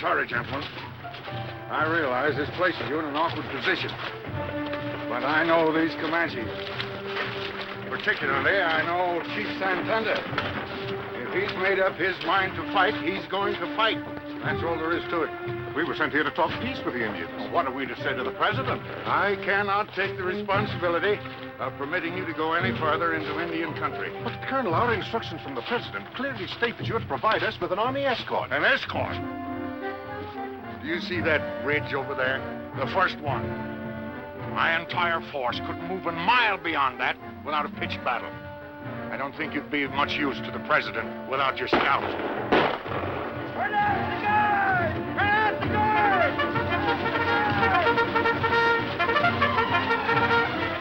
sorry, gentlemen. I realize this places you in an awkward position. But I know these Comanches. Particularly, I know Chief Santander. If he's made up his mind to fight, he's going to fight. That's all there is to it. We were sent here to talk peace with the Indians. Well, what are we to say to the president? I cannot take the responsibility of permitting you to go any farther into Indian country. But, Colonel, our instructions from the president clearly state that you're to provide us with an army escort. An escort? Do you see that bridge over there? The first one. My entire force couldn't move a mile beyond that without a pitched battle. I don't think you'd be of much use to the president without your scouts. Turn out the guard! Turn out the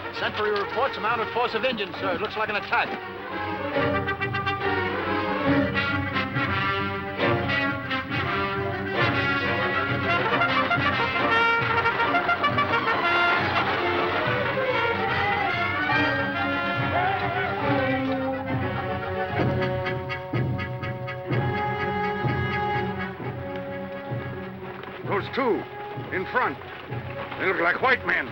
guard! Sentry reports a mounted force of Indians, sir. It looks like an attack. Those two, in front. They look like white men.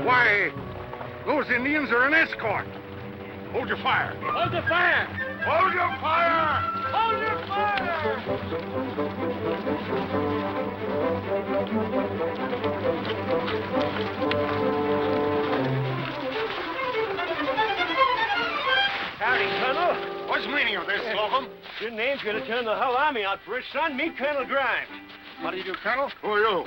Why, those Indians are an escort. Hold your fire. Hold the fire! Hold your fire! Hold your fire! Howdy, Colonel. What's the meaning of this, Slocum? Your name's going to turn the whole army out for us, son. Meet Colonel Grimes. What do you do, Colonel? Who are you?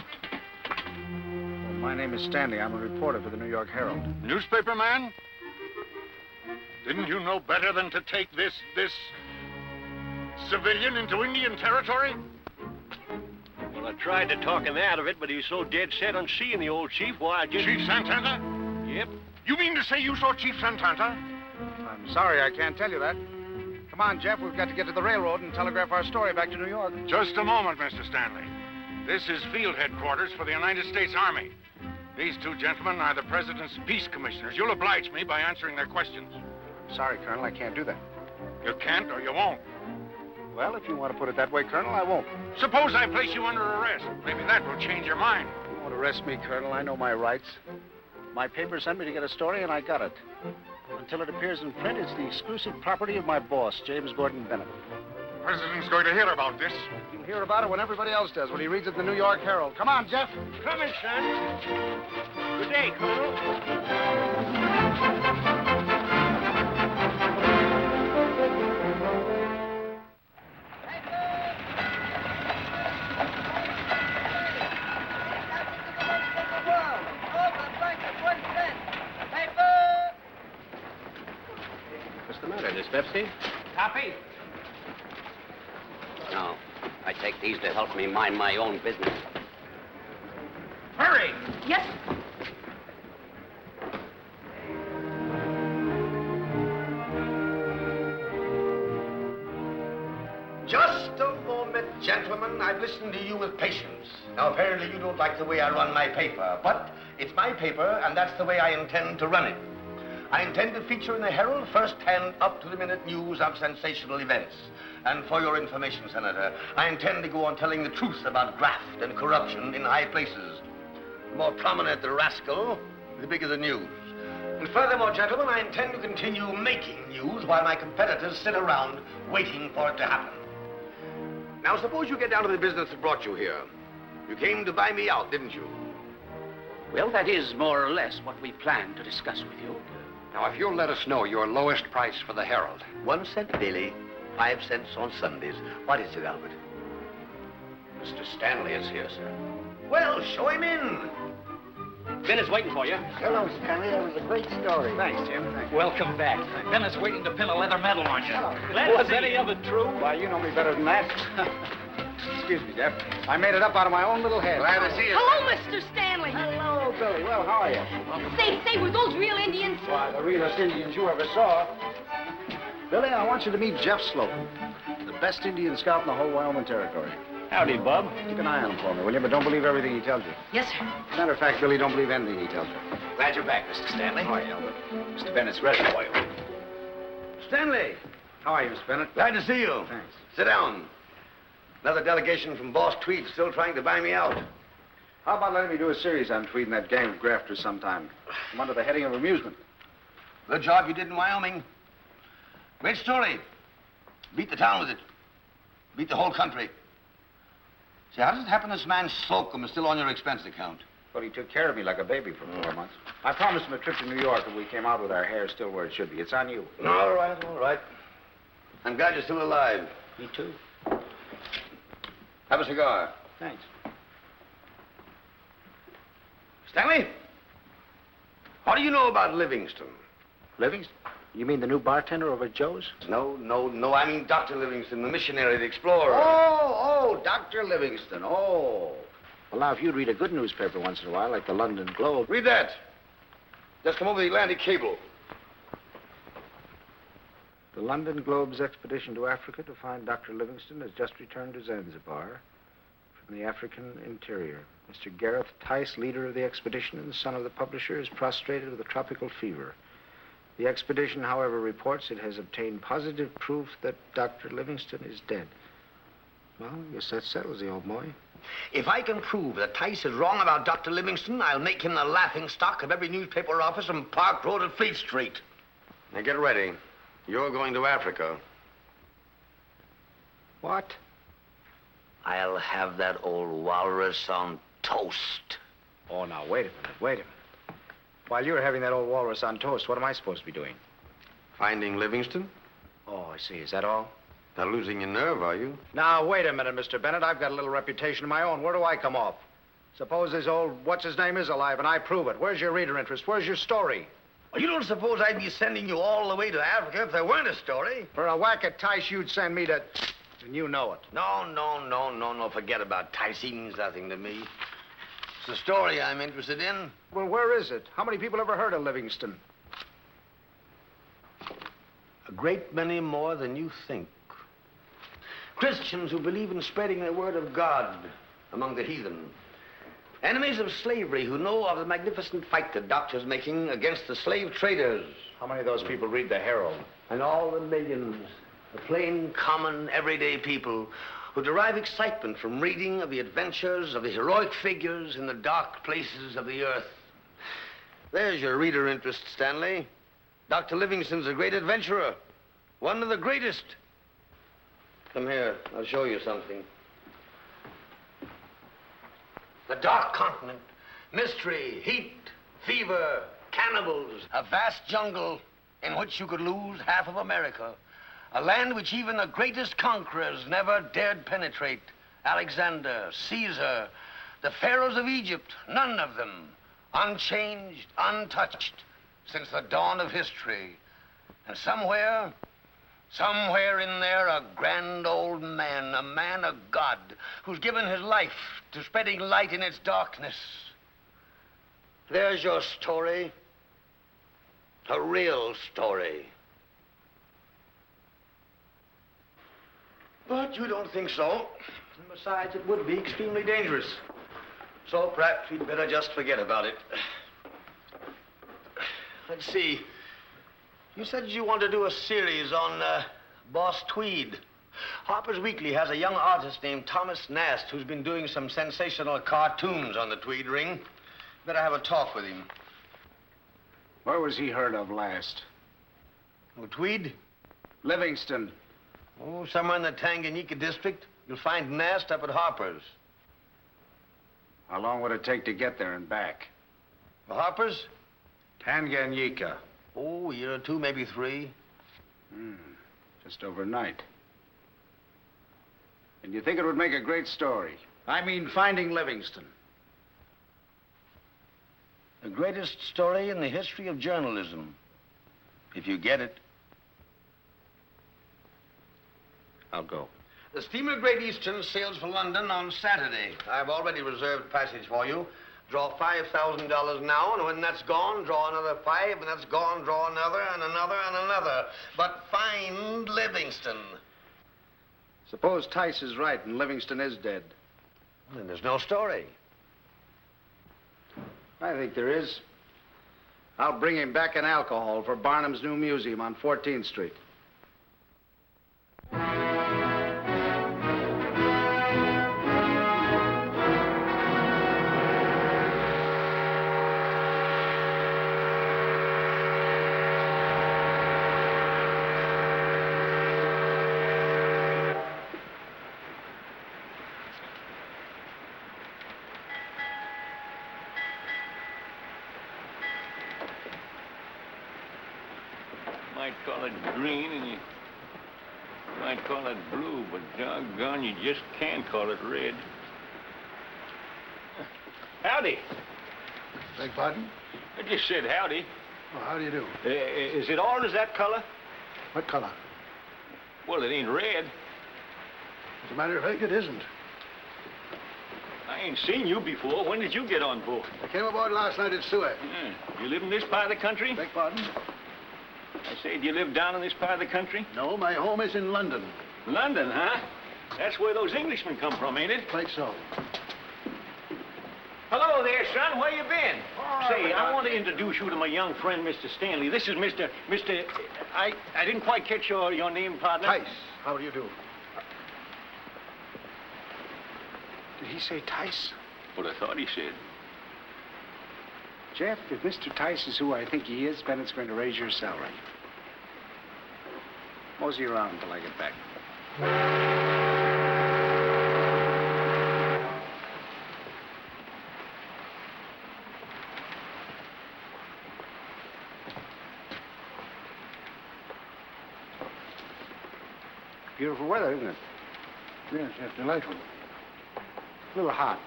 Well, my name is Stanley. I'm a reporter for the New York Herald. Newspaper man? Didn't you know better than to take this civilian into Indian territory? Well, I tried to talk him out of it, but he's so dead set on seeing the old chief, why, I just... Chief Santander? Yep. You mean to say you saw Chief Santander? I'm sorry, I can't tell you that. Come on, Jeff. We've got to get to the railroad and telegraph our story back to New York. Just a moment, Mr. Stanley. This is field headquarters for the United States Army. These two gentlemen are the President's peace commissioners. You'll oblige me by answering their questions. Sorry, Colonel, I can't do that. You can't or you won't. Well, if you want to put it that way, Colonel, I won't. Suppose I place you under arrest. Maybe that will change your mind. You won't arrest me, Colonel. I know my rights. My paper sent me to get a story, and I got it. Until it appears in print, it's the exclusive property of my boss, James Gordon Bennett. The President's going to hear about this. He'll hear about it when everybody else does, when he reads it in the New York Herald. Come on, Jeff. Coming, son. Good day, Colonel. What's the matter, Miss Pepsi? Copy. No, I take these to help me mind my own business. Hurry! Yes. Just a moment, gentlemen. I've listened to you with patience. Now, apparently you don't like the way I run my paper, but it's my paper, and that's the way I intend to run it. I intend to feature in the Herald first-hand, up-to-the-minute news of sensational events. And for your information, Senator, I intend to go on telling the truth about graft and corruption in high places. The more prominent the rascal, the bigger the news. And furthermore, gentlemen, I intend to continue making news while my competitors sit around waiting for it to happen. Now, suppose you get down to the business that brought you here. You came to buy me out, didn't you? Well, that is more or less what we plan to discuss with you. Now, if you'll let us know your lowest price for the Herald. 1 cent daily, 5 cents on Sundays. What is it, Albert? Mr. Stanley is here, sir. Well, show him in. Ben is waiting for you. Hello, Stanley. That was a great story. Thanks, Jim. Thanks. Welcome back. Bennett's waiting to pin a leather medal on you. Was any of it true? Why, you know me better than that. Excuse me, Jeff. I made it up out of my own little head. Glad to see you. Hello, Mr. Stanley. Hello, Billy. Well, how are you? Say, were those real Indians? Why, the realest Indians you ever saw. Billy, I want you to meet Jeff Slocum, the best Indian scout in the whole Wyoming Territory. Howdy, Bub. Keep an eye on him for me, will you? But don't believe everything he tells you. Yes, sir. As a matter of fact, Billy, don't believe anything he tells you. Glad you're back, Mr. Stanley. How are you, Albert? Mr. Bennett's ready for you. Stanley, How are you, Mr. Bennett? glad to see you. Thanks. Sit down. Another delegation from Boss Tweed still trying to buy me out. How about letting me do a series on Tweed and that gang of grafters sometime? I'm under the heading of amusement. Good job you did in Wyoming. Great story. Beat the town with it. Beat the whole country. See, how does it happen this man Slocum is still on your expense account? But he took care of me like a baby for 4 months. I promised him a trip to New York if we came out with our hair still where it should be. It's on you. All right, all right. I'm glad you're still alive. Me too. Have a cigar. Thanks. Stanley, what do you know about Livingstone? Livingston? You mean the new bartender over at Joe's? No. I mean Dr. Livingstone, the missionary, the explorer. Oh, Dr. Livingston. Oh. Well, now, if you'd read a good newspaper once in a while, like the London Globe. Read that. Just come over the Atlantic cable. The London Globe's expedition to Africa to find Dr. Livingston has just returned to Zanzibar from the African interior. Mr. Gareth Tice, leader of the expedition and son of the publisher, is prostrated with a tropical fever. The expedition, however, reports it has obtained positive proof that Dr. Livingston is dead. Well, I guess that settles the old boy. If I can prove that Tice is wrong about Dr. Livingstone, I'll make him the laughing stock of every newspaper office from Park Road to Fleet Street. Now get ready. You're going to Africa. What? I'll have that old walrus on toast. Oh, now, wait a minute. While you're having that old walrus on toast, what am I supposed to be doing? Finding Livingstone? Oh, I see. Is that all? Not losing your nerve, are you? Now, wait a minute, Mr. Bennett. I've got a little reputation of my own. Where do I come off? Suppose this old what's-his-name is alive and I prove it. Where's your reader interest? Where's your story? Well, you don't suppose I'd be sending you all the way to Africa if there weren't a story? For a whack at Tice, you'd send me to... And you know it. No. Forget about Tice. He means nothing to me. It's the story I'm interested in. Well, where is it? How many people ever heard of Livingston? A great many more than you think. Christians who believe in spreading the word of God among the heathen. Enemies of slavery who know of the magnificent fight the doctor's making against the slave traders. How many of those people read the Herald? And all the millions, the plain, common, everyday people who derive excitement from reading of the adventures of the heroic figures in the dark places of the earth. There's your reader interest, Stanley. Dr. Livingstone's a great adventurer. One of the greatest. Come here, I'll show you something. The dark continent, mystery, heat, fever, cannibals, a vast jungle in which you could lose half of America. A land which even the greatest conquerors never dared penetrate. Alexander, Caesar, the pharaohs of Egypt, none of them unchanged, untouched since the dawn of history. And somewhere in there, a grand old man, a man of God, who's given his life to spreading light in its darkness. There's your story. A real story. But you don't think so. And besides, it would be extremely dangerous. So perhaps we'd better just forget about it. Let's see. You said you want to do a series on Boss Tweed. Harper's Weekly has a young artist named Thomas Nast who's been doing some sensational cartoons on the Tweed ring. Better have a talk with him. Where was he heard of last? Oh, Tweed? Livingston. Oh, somewhere in the Tanganyika district. You'll find Nast up at Harper's. How long would it take to get there and back? The Harper's? Tanganyika. Oh, a year or two, maybe 3. Just overnight. And you think it would make a great story? I mean, finding Livingston. The greatest story in the history of journalism. If you get it. I'll go. The steamer Great Eastern sails for London on Saturday. I've already reserved passage for you. Draw $5,000 now, and when that's gone, draw another 5, and that's gone, draw another, and another, and another. But find Livingston. Suppose Tice is right and Livingston is dead. Well, then there's no story. I think there is. I'll bring him back in alcohol for Barnum's new museum on 14th Street. Might call it green and you might call it blue, but doggone, you just can't call it red. Howdy. Beg pardon? I just said howdy. Oh, how do you do? Is it all as that color? What color? Well, it ain't red. As a matter of fact, it isn't. I ain't seen you before. When did you get on board? I came aboard last night at Suez. Yeah. You live in this part of the country? Beg pardon? I say, do you live down in this part of the country? No, my home is in London. London, huh? That's where those Englishmen come from, ain't it? Quite so. Hello there, son. Where you been? Say, I want to introduce you to my young friend, Mr. Stanley. This is Mr. I didn't quite catch your name, partner. Tice, how do you do? Did he say Tice? What I thought he said. Jeff, if Mr. Tice is who I think he is, Bennett's going to raise your salary. Mosey around until I get back. Beautiful weather, isn't it? Yes, yes, delightful. A little hot.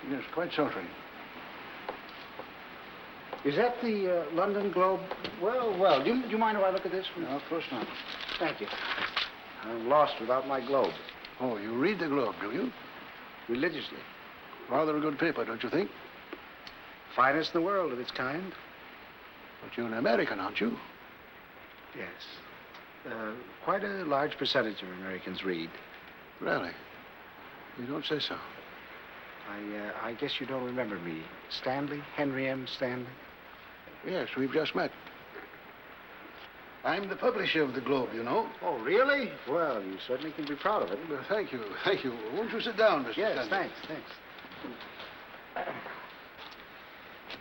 Yes, quite sultry. Is that the London Globe? Well, do you mind if I look at this? No, of course not. Thank you. I'm lost without my Globe. Oh, you read the Globe, do you? Religiously. Rather a good paper, don't you think? Finest in the world of its kind. But you're an American, aren't you? Yes. Quite a large percentage of Americans read. Really? You don't say so. I guess you don't remember me. Stanley? Henry M. Stanley? Yes, we've just met. I'm the publisher of the Globe, you know. Oh, really? Well, you certainly can be proud of it. Well, thank you, thank you. Won't you sit down, Mr. Yes, Stanley? thanks.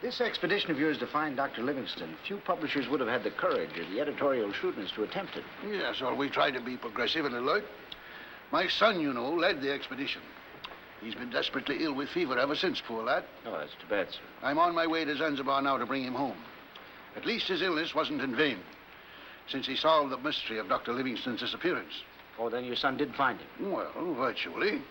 This expedition of yours to find Dr. Livingstone, few publishers would have had the courage or the editorial shrewdness to attempt it. Yes, well, we tried to be progressive and alert. My son, you know, led the expedition. He's been desperately ill with fever ever since, poor lad. Oh, that's too bad, sir. I'm on my way to Zanzibar now to bring him home. At least his illness wasn't in vain, since he solved the mystery of Dr. Livingstone's disappearance. Oh, then your son did find him? Well, virtually.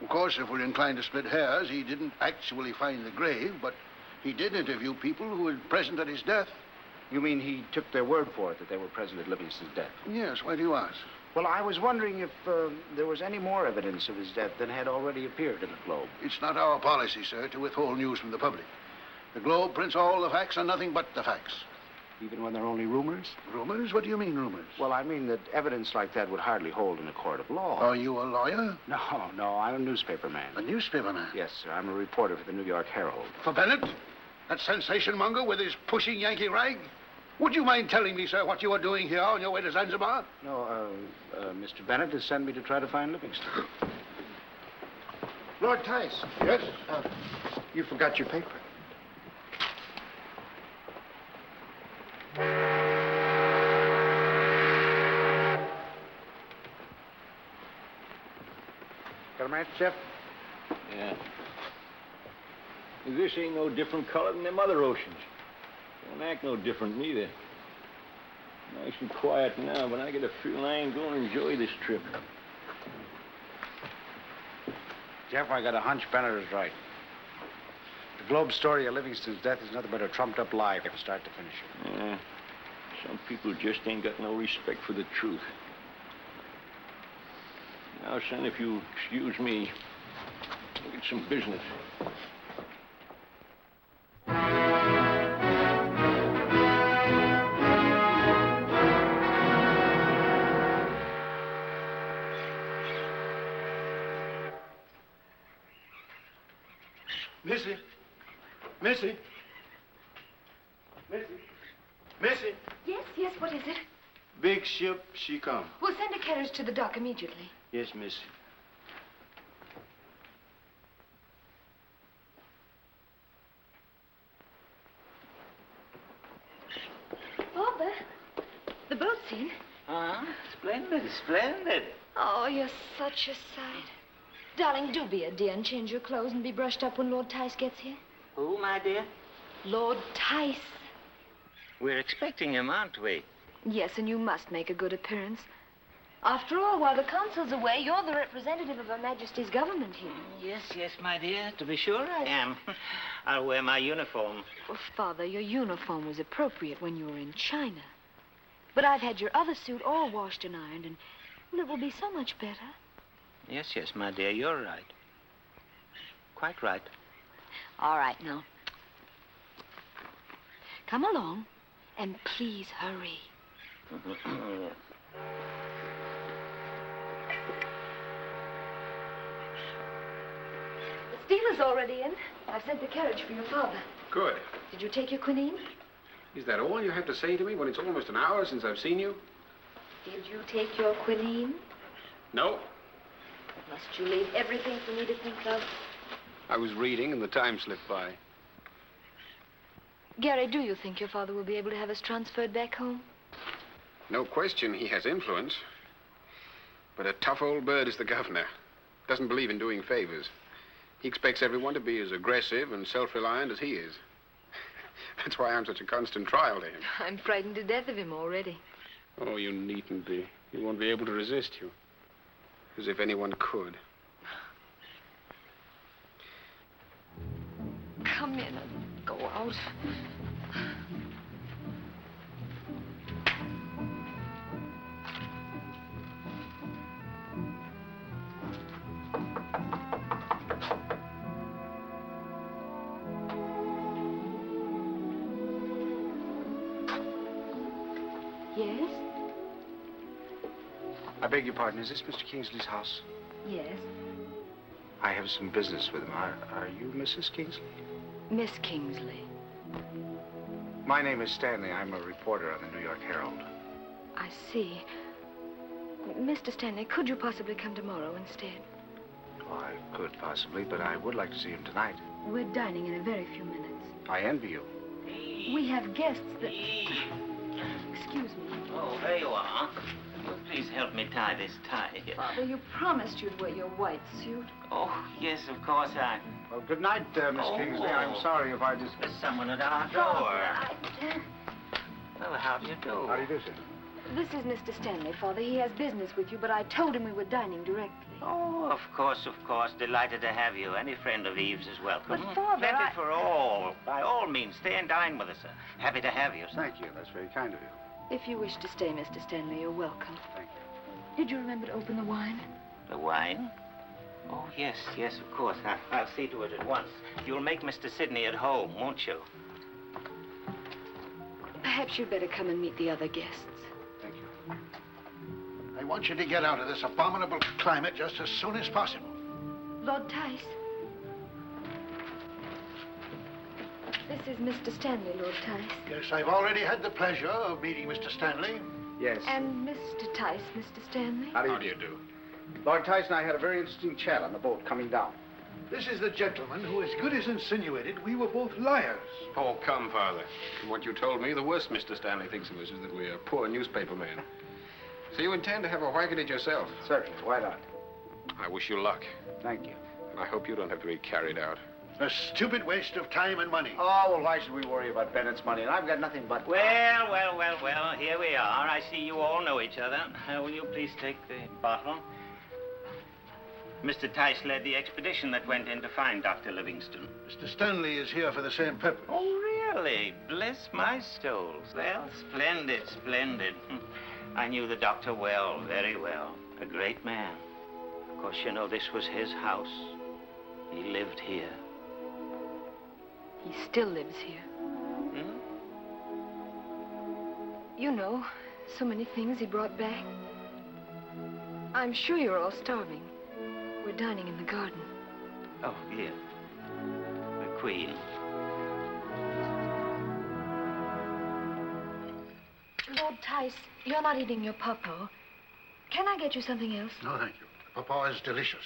Of course, if we're inclined to split hairs, he didn't actually find the grave, but he did interview people who were present at his death. You mean he took their word for it that they were present at Livingstone's death? Yes, why do you ask? Well, I was wondering if there was any more evidence of his death than had already appeared in the Globe. It's not our policy, sir, to withhold news from the public. The Globe prints all the facts and nothing but the facts. Even when they're only rumors? Rumors? What do you mean, rumors? Well, I mean that evidence like that would hardly hold in a court of law. Are you a lawyer? No, I'm a newspaper man. A newspaper man? Yes, sir. I'm a reporter for the New York Herald. For Bennett? That sensation monger with his pushing Yankee rag? Would you mind telling me, sir, what you are doing here on your way to Zanzibar? No, Mr. Bennett has sent me to try to find Livingstone. Lord Tice. Yes? You forgot your paper. Got a match, Jeff? Yeah. This ain't no different color than them other oceans. Don't act no different neither. Nice and quiet now, but I get a feeling I ain't going to enjoy this trip. Jeff, I got a hunch Bennett is right. The Globe story of Livingstone's death is nothing but a trumped-up lie from start to finish. Yeah. Some people just ain't got no respect for the truth. Now, son, if you excuse me, I'll get some business. Missy? Missy? Missy? Yes, what is it? Big ship, she come. We'll send a carriage to the dock immediately. Yes, Missy. Father, the boat's in. Splendid, splendid. Oh, you're such a sight. Darling, do be a dear and change your clothes and be brushed up when Lord Tice gets here. Who, my dear? Lord Tice. We're expecting him, aren't we? Yes, and you must make a good appearance. After all, while the consul's away, you're the representative of Her Majesty's government here. Yes, my dear. To be sure I am. I'll wear my uniform. Well, Father, your uniform was appropriate when you were in China. But I've had your other suit all washed and ironed, and well, it will be so much better. Yes, my dear, you're right. Quite right. All right, now. Come along, and please hurry. The steamer's already in. I've sent the carriage for your father. Good. Did you take your quinine? Is that all you have to say to me when it's almost an hour since I've seen you? Did you take your quinine? No. Must you leave everything for me to think of? I was reading and the time slipped by. Gary, do you think your father will be able to have us transferred back home? No question he has influence. But a tough old bird is the governor. Doesn't believe in doing favors. He expects everyone to be as aggressive and self-reliant as he is. That's why I'm such a constant trial to him. I'm frightened to death of him already. Oh, you needn't be. He won't be able to resist you. As if anyone could. Come in and go out. Yes? I beg your pardon, is this Mr. Kingsley's house? Yes. I have some business with him. Are you Mrs. Kingsley? Miss Kingsley. My name is Stanley. I'm a reporter on the New York Herald. I see. Mr. Stanley, could you possibly come tomorrow instead? Oh, I could possibly, but I would like to see him tonight. We're dining in a very few minutes. I envy you. We have guests that... Excuse me. Oh, there you are. Will you please help me tie this tie here? Father, you promised you'd wear your white suit. Oh, yes, of course I... Well, good night, Miss Kingsley. I'm sorry if I just... There's someone at our door. Well, how do you do? How do you do, sir? This is Mr. Stanley, Father. He has business with you, but I told him we were dining directly. Oh, of course. Delighted to have you. Any friend of Eve's is welcome. But, Father, Plenty for all. By all means, stay and dine with us, sir. Happy to have you, sir. Thank you. That's very kind of you. If you wish to stay, Mr. Stanley, you're welcome. Thank you. Did you remember to open the wine? The wine? Oh, yes, of course. I'll see to it at once. You'll make Mr. Sidney at home, won't you? Perhaps you'd better come and meet the other guests. Thank you. I want you to get out of this abominable climate just as soon as possible. Lord Tice. This is Mr. Stanley, Lord Tice. Yes, I've already had the pleasure of meeting Mr. Stanley. Yes. And Mr. Tice, Mr. Stanley. How do you do? Lord Tice and I had a very interesting chat on the boat coming down. This is the gentleman who as good as insinuated we were both liars. Oh, come, Father. From what you told me, the worst Mr. Stanley thinks of us is that we're poor newspaper men. So you intend to have a whack at it yourself? Certainly. Why not? I wish you luck. Thank you. And I hope you don't have to be carried out. A stupid waste of time and money. Oh, well, why should we worry about Bennett's money? And I've got nothing but... Well, here we are. I see you all know each other. Will you please take the bottle? Mr. Tice led the expedition that went in to find Dr. Livingstone. Mr. Stanley is here for the same purpose. Oh, really? Bless my stoles. Well, splendid. I knew the doctor well, very well. A great man. Of course, you know, this was his house. He lived here. He still lives here. Hmm? You know, so many things he brought back. I'm sure you're all starving. We're dining in the garden. Oh, here. The Queen. Tice, you're not eating your pawpaw. Can I get you something else? No, thank you. Pawpaw is delicious.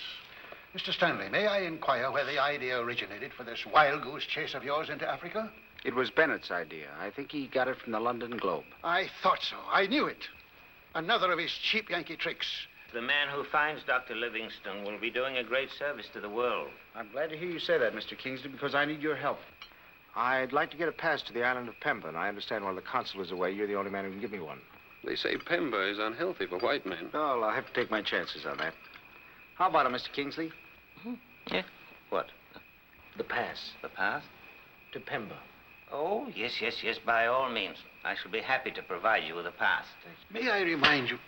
Mr. Stanley, may I inquire where the idea originated for this wild goose chase of yours into Africa? It was Bennett's idea. I think he got it from the London Globe. I thought so. I knew it. Another of his cheap Yankee tricks. The man who finds Dr. Livingstone will be doing a great service to the world. I'm glad to hear you say that, Mr. Kingsley, because I need your help. I'd like to get a pass to the island of Pemba, and I understand while the consul is away, you're the only man who can give me one. They say Pemba is unhealthy for white men. Well, I'll have to take my chances on that. How about it, Mr. Kingsley? Yeah? What? The pass. The pass? To Pemba. Oh, yes, by all means. I shall be happy to provide you with a pass. May I remind you...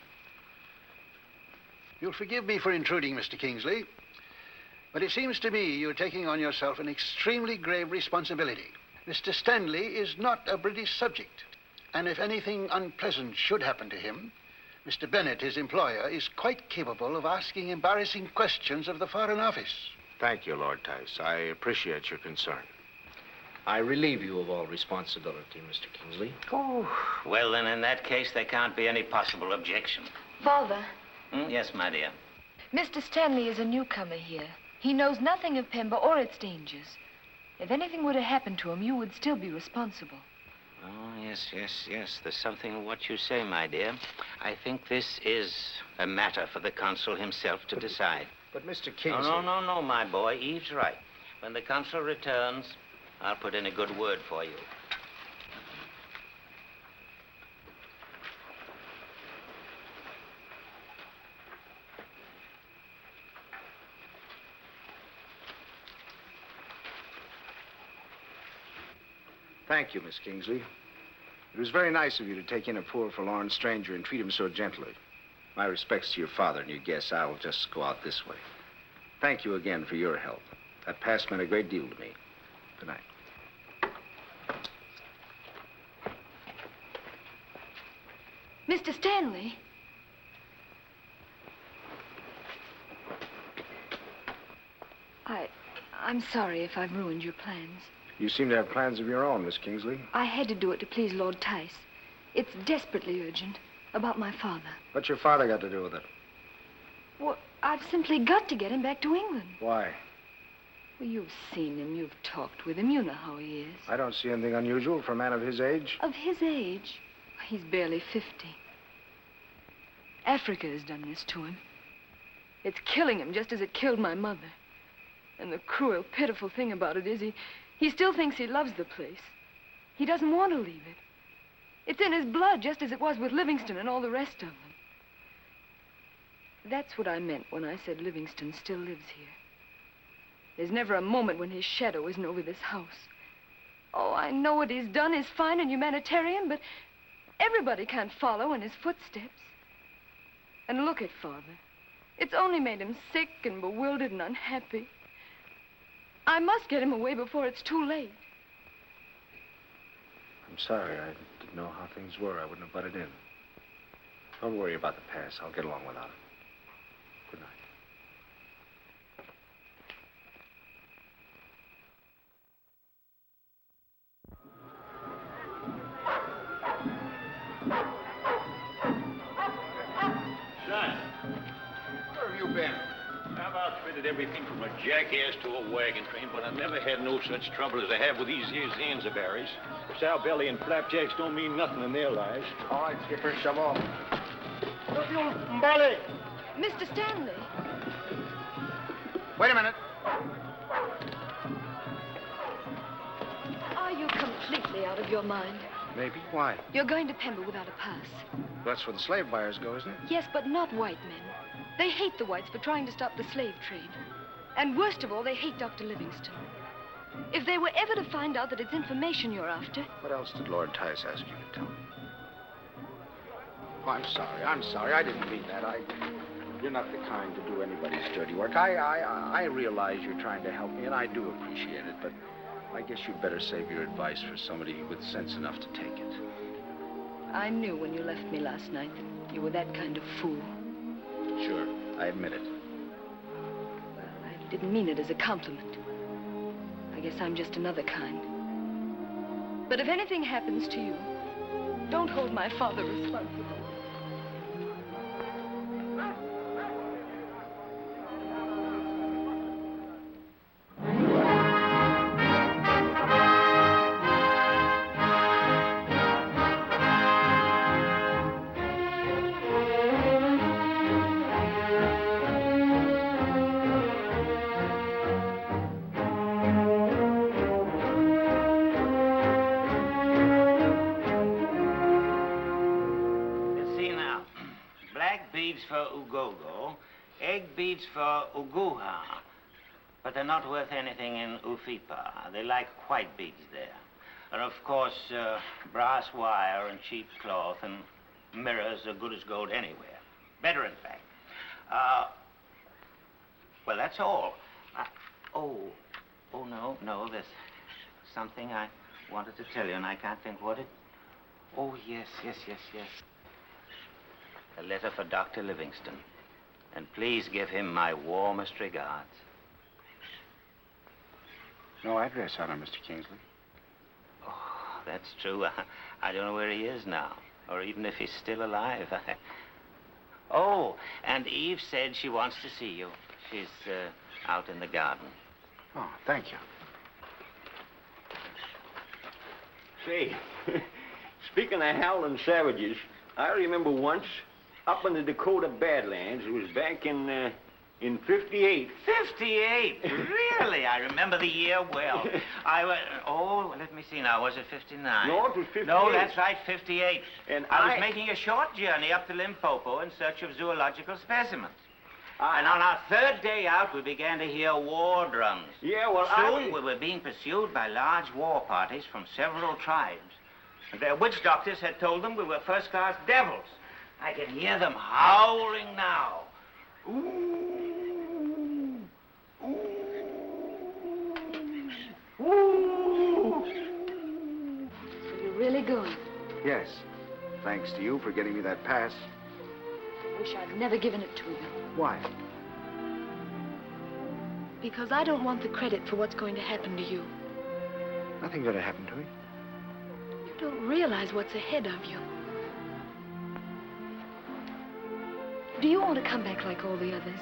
You'll forgive me for intruding, Mr. Kingsley, but it seems to me you're taking on yourself an extremely grave responsibility. Mr. Stanley is not a British subject, and if anything unpleasant should happen to him, Mr. Bennett, his employer, is quite capable of asking embarrassing questions of the Foreign Office. Thank you, Lord Tice. I appreciate your concern. I relieve you of all responsibility, Mr. Kingsley. Oh, well, then, in that case, there can't be any possible objection. Father. Yes, my dear. Mr. Stanley is a newcomer here. He knows nothing of Pemba or its dangers. If anything were to happen to him, you would still be responsible. Oh, yes. There's something in what you say, my dear. I think this is a matter for the consul himself to decide. But Mr. Kingsley... No, my boy. Eve's right. When the consul returns, I'll put in a good word for you. Thank you, Miss Kingsley. It was very nice of you to take in a poor, forlorn stranger and treat him so gently. My respects to your father and your guests. I will just go out this way. Thank you again for your help. That pass meant a great deal to me. Good night. Mr. Stanley. I'm sorry if I've ruined your plans. You seem to have plans of your own, Miss Kingsley. I had to do it to please Lord Tice. It's desperately urgent about my father. What's your father got to do with it? Well, I've simply got to get him back to England. Why? Well, you've seen him. You've talked with him. You know how he is. I don't see anything unusual for a man of his age. Of his age? He's barely 50. Africa has done this to him. It's killing him just as it killed my mother. And the cruel, pitiful thing about it is he still thinks he loves the place. He doesn't want to leave it. It's in his blood, just as it was with Livingstone and all the rest of them. That's what I meant when I said Livingstone still lives here. There's never a moment when his shadow isn't over this house. Oh, I know what he's done is fine and humanitarian, but everybody can't follow in his footsteps. And look at Father. It's only made him sick and bewildered and unhappy. I must get him away before it's too late. I'm sorry. I didn't know how things were. I wouldn't have butted in. Don't worry about the pass. I'll get along without it. Good night. Son, Where have you been? I've outfitted everything from a jackass to a wagon train, but I never had no such trouble as I have with these here Zanzibaris. Sow belly and flapjacks don't mean nothing in their lives. All right, Skipper, shove off. Mr. Stanley. Wait a minute. Are you completely out of your mind? Maybe. Why? You're going to Pemba without a pass. That's where the slave buyers go, isn't it? Yes, but not white men. They hate the whites for trying to stop the slave trade. And worst of all, they hate Dr. Livingstone. If they were ever to find out that it's information you're after... What else did Lord Tice ask you to tell me? Oh, I'm sorry. I didn't mean that. You're not the kind to do anybody's dirty work. I realize you're trying to help me, and I do appreciate it, but I guess you'd better save your advice for somebody with sense enough to take it. I knew when you left me last night that you were that kind of fool. Sure, I admit it. Well, I didn't mean it as a compliment. I guess I'm just another kind. But if anything happens to you, Don't hold my father responsible. For Ugogo, egg beads for Uguha, but they're not worth anything in Ufipa. They like white beads there. And of course, brass wire and cheap cloth and mirrors are good as gold anywhere. Better, in fact. Well, that's all. Oh, no, there's something I wanted to tell you, and I can't think what it... Oh, yes. A letter for Dr. Livingstone. And please give him my warmest regards. No address on him, Mr. Kingsley. Oh, that's true. I don't know where he is now, or even if he's still alive. Oh, and Eve said she wants to see you. She's out in the garden. Oh, thank you. Say, speaking of howling savages, I remember once up in the Dakota Badlands, it was back in 58. 58? Really? I remember the year well. Let me see now. Was it 59? No, it was 58. No, that's right, 58. And I was making a short journey up to Limpopo in search of zoological specimens. And on our third day out, we began to hear war drums. Yeah, well, Soon we were being pursued by large war parties from several tribes. And their witch doctors had told them we were first-class devils. I can hear them howling now. Ooh. Ooh. Ooh. So you're really going? Yes. Thanks to you for getting me that pass. I wish I'd never given it to you. Why? Because I don't want the credit for what's going to happen to you. Nothing's going to happen to me. You don't realize what's ahead of you. Do you want to come back like all the others?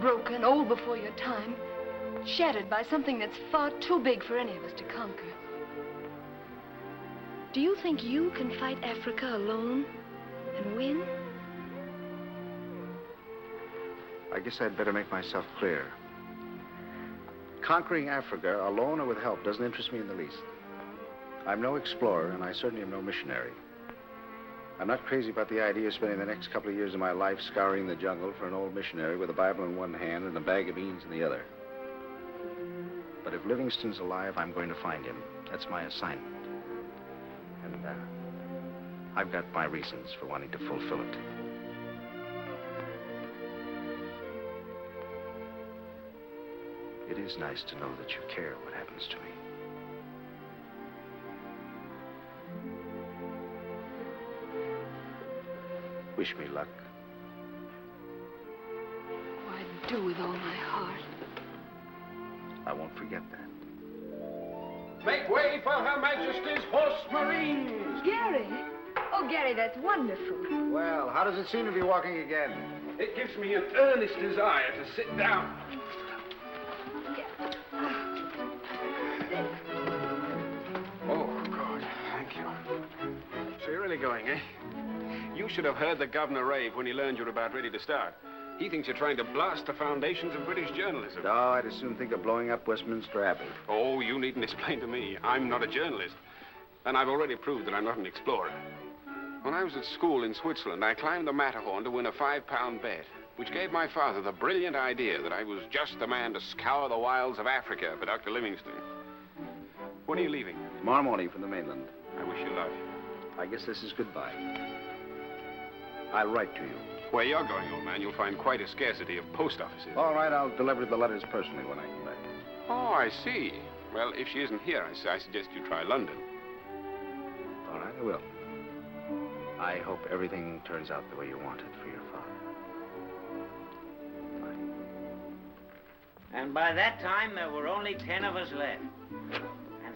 Broken, old before your time, shattered by something that's far too big for any of us to conquer. Do you think you can fight Africa alone and win? I guess I'd better make myself clear. Conquering Africa, alone or with help, doesn't interest me in the least. I'm no explorer, and I certainly am no missionary. I'm not crazy about the idea of spending the next couple of years of my life scouring the jungle for an old missionary with a Bible in one hand and a bag of beans in the other. But if Livingstone's alive, I'm going to find him. That's my assignment. And I've got my reasons for wanting to fulfill it. It is nice to know that you care what happens to me. Wish me luck. Oh, I do with all my heart. I won't forget that. Make way for Her Majesty's Horse Marines! Gary! Oh, Gary, that's wonderful. Well, how does it seem to be walking again? It gives me an earnest desire to sit down. Oh, God, thank you. So you're really going, eh? You should have heard the governor rave when he learned you're about ready to start. He thinks you're trying to blast the foundations of British journalism. No, I'd as soon think of blowing up Westminster Abbey. Oh, you needn't explain to me. I'm not a journalist. And I've already proved that I'm not an explorer. When I was at school in Switzerland, I climbed the Matterhorn to win a 5-pound bet, which gave my father the brilliant idea that I was just the man to scour the wilds of Africa for Dr. Livingstone. When are you leaving? Tomorrow morning from the mainland. I wish you luck. I guess this is goodbye. I'll write to you. Where you're going, old man, you'll find quite a scarcity of post offices. All right, I'll deliver the letters personally when I come back. Oh, I see. Well, if she isn't here, I suggest you try London. All right, I will. I hope everything turns out the way you want it for your father. Bye. And by that time, there were only 10 of us left. And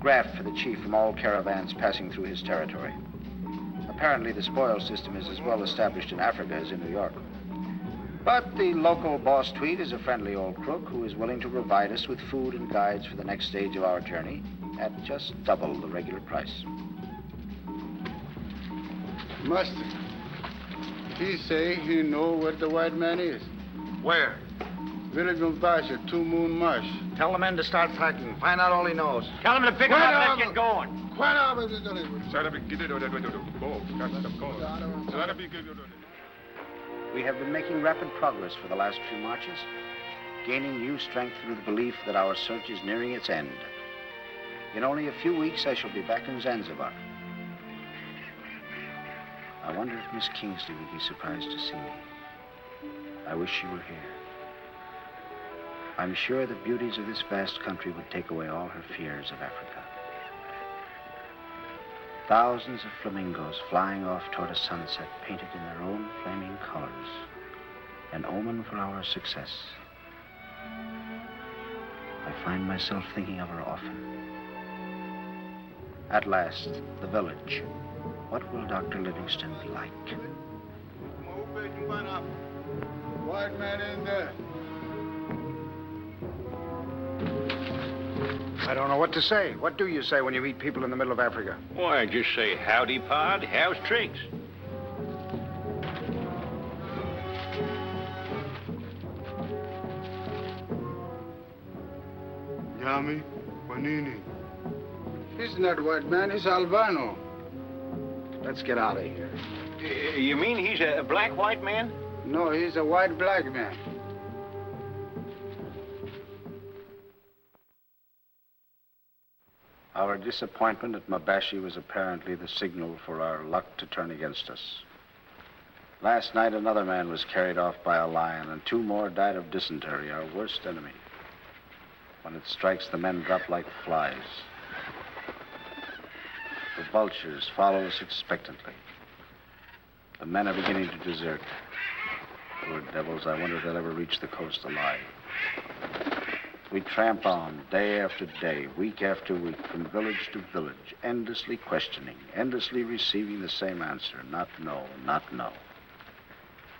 graft for the chief from all caravans passing through his territory. Apparently, the spoil system is as well established in Africa as in New York. But the local boss tweed is a friendly old crook who is willing to provide us with food and guides for the next stage of our journey at just double the regular price. Master, he say he know where the white man is. Where? Village of Basha, 2 Moon Marsh. Tell the men to start packing. Find out all he knows. Tell him to pick him up and let's get going. We have been making rapid progress for the last few marches, gaining new strength through the belief that our search is nearing its end. In only a few weeks, I shall be back in Zanzibar. I wonder if Miss Kingsley would be surprised to see me. I wish she were here. I'm sure the beauties of this vast country would take away all her fears of Africa. Thousands of flamingos flying off toward a sunset painted in their own flaming colors, an omen for our success. I find myself thinking of her often. At last, the village. What will Dr. Livingstone be like? White man in there. I don't know what to say. What do you say when you meet people in the middle of Africa? Why, just say, howdy, Pod. How's Triggs? Yami, Panini. He's not white man, he's albino. Let's get out of here. You mean he's a black white man? No, he's a white black man. Our disappointment at Mabashi was apparently the signal for our luck to turn against us. Last night, another man was carried off by a lion, and 2 more died of dysentery, our worst enemy. When it strikes, the men drop like flies. The vultures follow us expectantly. The men are beginning to desert. Poor devils, I wonder if they'll ever reach the coast alive. We tramp on, day after day, week after week, from village to village, endlessly questioning, endlessly receiving the same answer, not no, not no.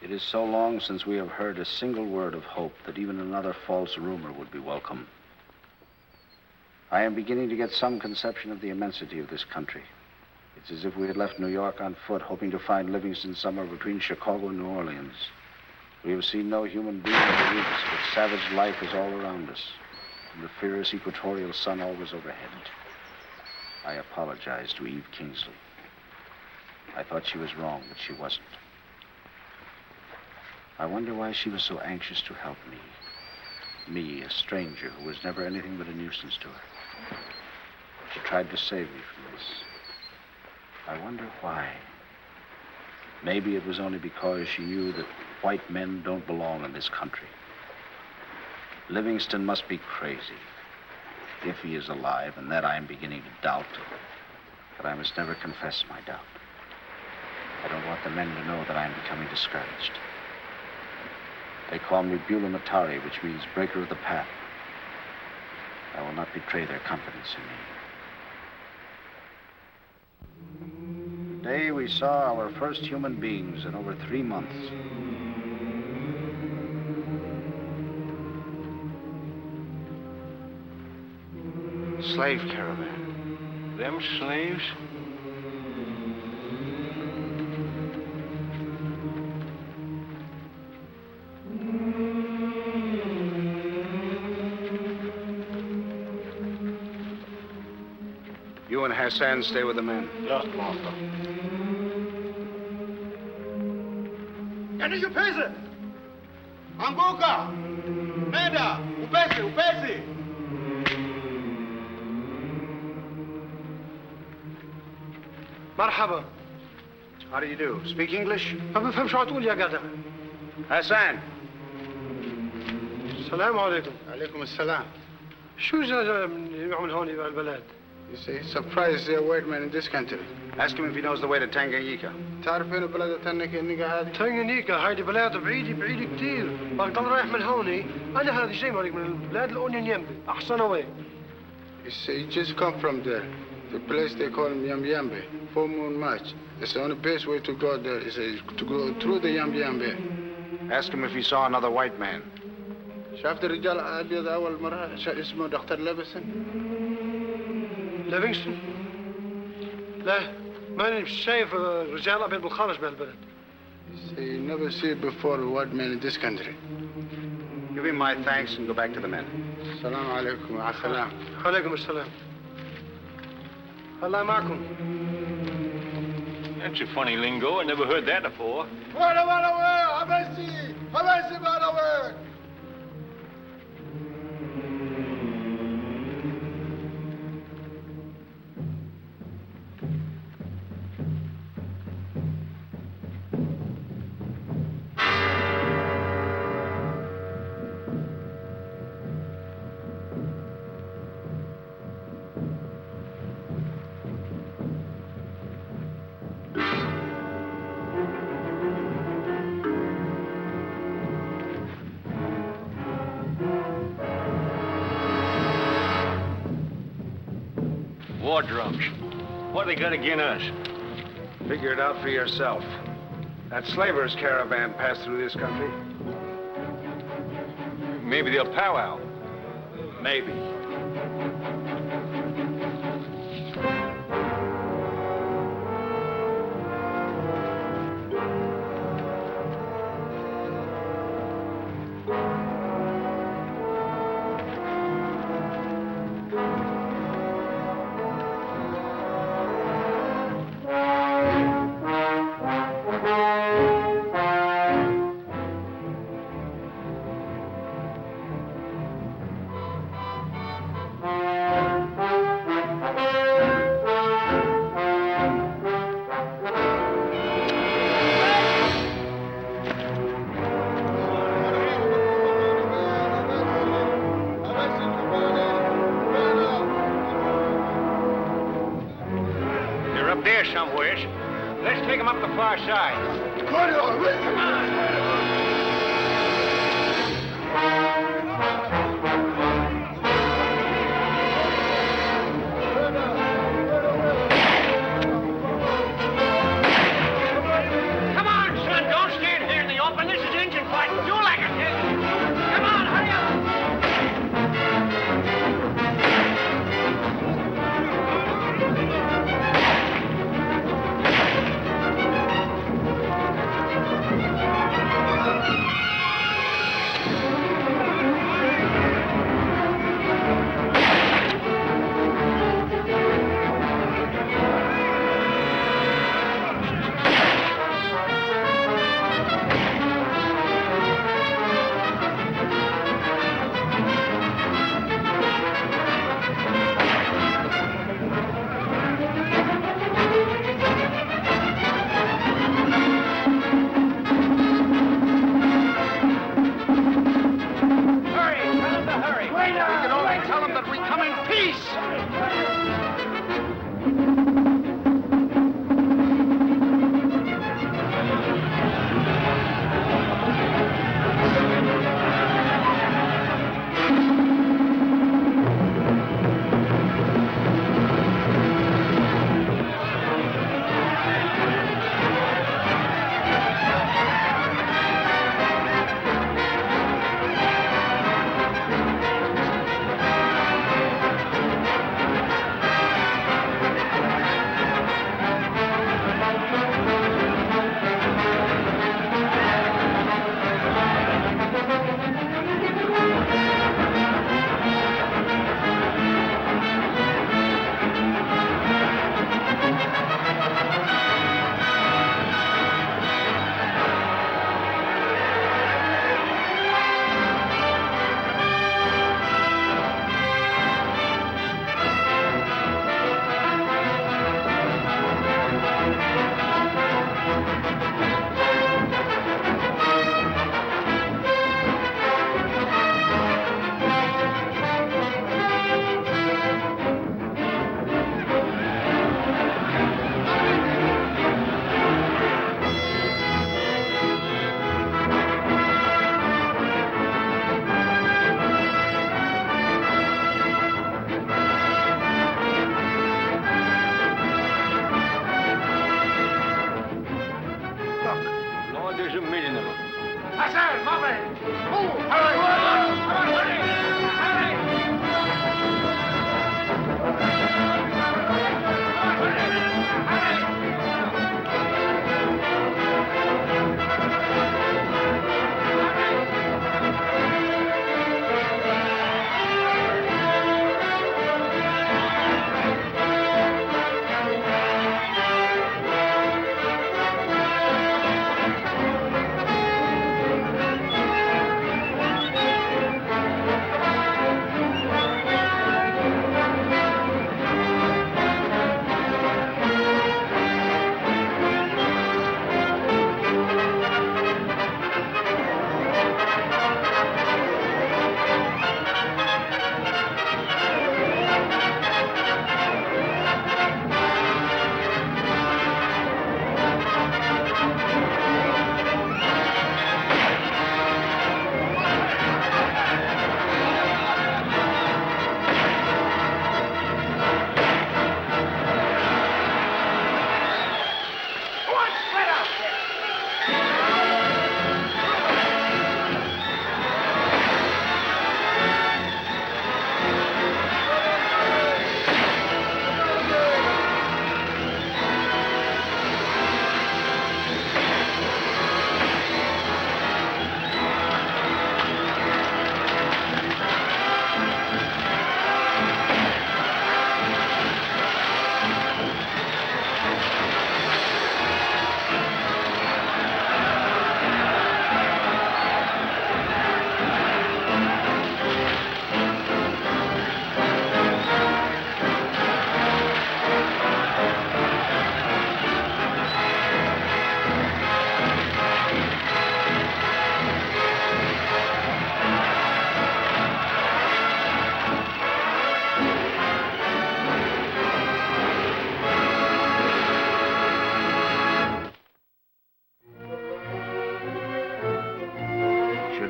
It is so long since we have heard a single word of hope that even another false rumor would be welcome. I am beginning to get some conception of the immensity of this country. It's as if we had left New York on foot, hoping to find Livingstone somewhere between Chicago and New Orleans. We have seen no human being in the weeks, but savage life is all around us, and the fierce equatorial sun always overhead. I apologize to Eve Kingsley. I thought she was wrong, but she wasn't. I wonder why she was so anxious to help me. Me, a stranger who was never anything but a nuisance to her. She tried to save me from this. I wonder why. Maybe it was only because she knew that white men don't belong in this country. Livingstone must be crazy, if he is alive, and that I am beginning to doubt. But I must never confess my doubt. I don't want the men to know that I am becoming discouraged. They call me Beulah Matari, which means breaker of the path. I will not betray their confidence in me. Today we saw our first human beings in over 3 months. Slave caravan. Them slaves? You and Hassan stay with the men. Yes, master. Can you pace it? Anguka! Neda! Upesi, upesi! Marhaba. How do you do? Speak English? ما بفهمش عطول يا جدع. Hassan. السلام عليكم. عليكم السلام. شو يعمل هون بالبلد؟ You say he's surprised they're a white man in this country. Ask him if he knows the way to Tanganyika. تعرف وين بلد تنكينيكا هذه؟ تنكينيكا هيدي بلاد بعيدة كتير. بقدر رايح من هوني، أنا هذا الشيء من البلاد اللي أونين يمي، أحسن وين. You say he's surprised they're a white man in this country. Ask him if he knows the way to Tanganyika. Tanganyika, هيدي بلاد بعيدة كتير. بقدر رايح من هوني، أنا هذا الشيء من البلاد اللي أونين يمي، أحسن وين. He just come from there. The place they call Yambe, Full Moon March. It's the only best way to go there is to go through the Yambe. Ask him if he saw another white man. شافت الرجال الأبيض أول مرة اسمه دكتور ليفينغستون؟ ليفينغستون؟ لا ماني شايف رجال أبيض بالخارج بهالبلد. You never see before a white man in this country. Give him my thanks and go back to the men. السلام عليكم. مع السلامة. عليكم السلام. الله معكم. That's a funny lingo. I never heard that before. War drums. What they got against us? Figure it out for yourself. That slavers' caravan passed through this country. Maybe they'll powwow. Maybe. Somewhere. Let's take them up the far side. Come on, son. Don't stand here in the open. This is engine fighting. Do like I tell you. Come on, hurry up. there's a million of them. Hassan, Mummy! Move! Hurry! Come on, hurry!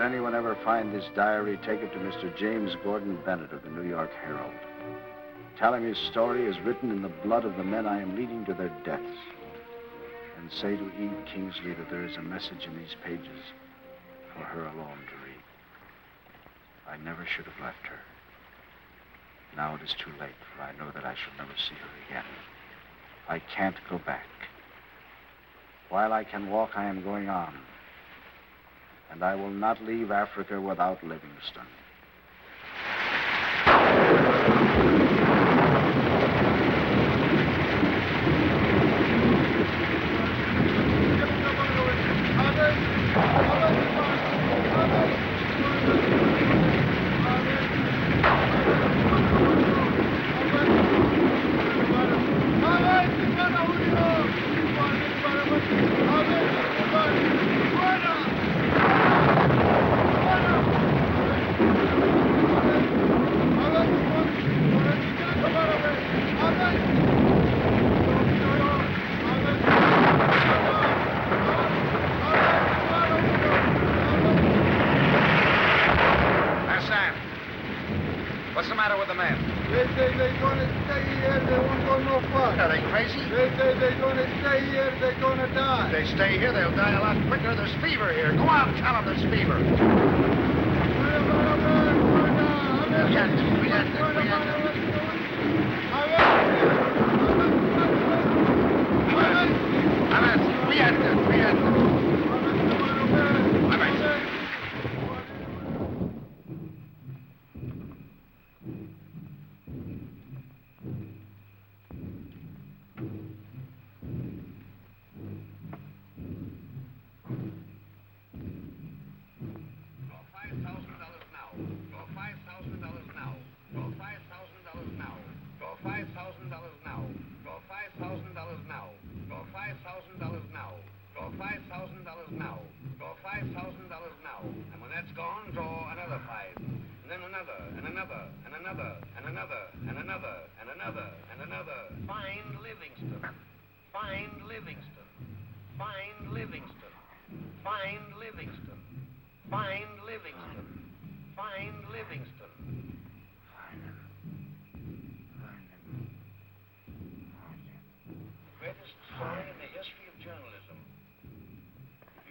Should anyone ever find this diary, take it to Mr. James Gordon Bennett of the New York Herald. Tell him his story is written in the blood of the men I am leading to their deaths. And say to Eve Kingsley that there is a message in these pages for her alone to read. I never should have left her. Now it is too late, for I know that I shall never see her again. I can't go back. While I can walk, I am going on. And I will not leave Africa without Livingstone. Stay here, they'll die a lot quicker. There's fever here. Go out and tell them there's fever.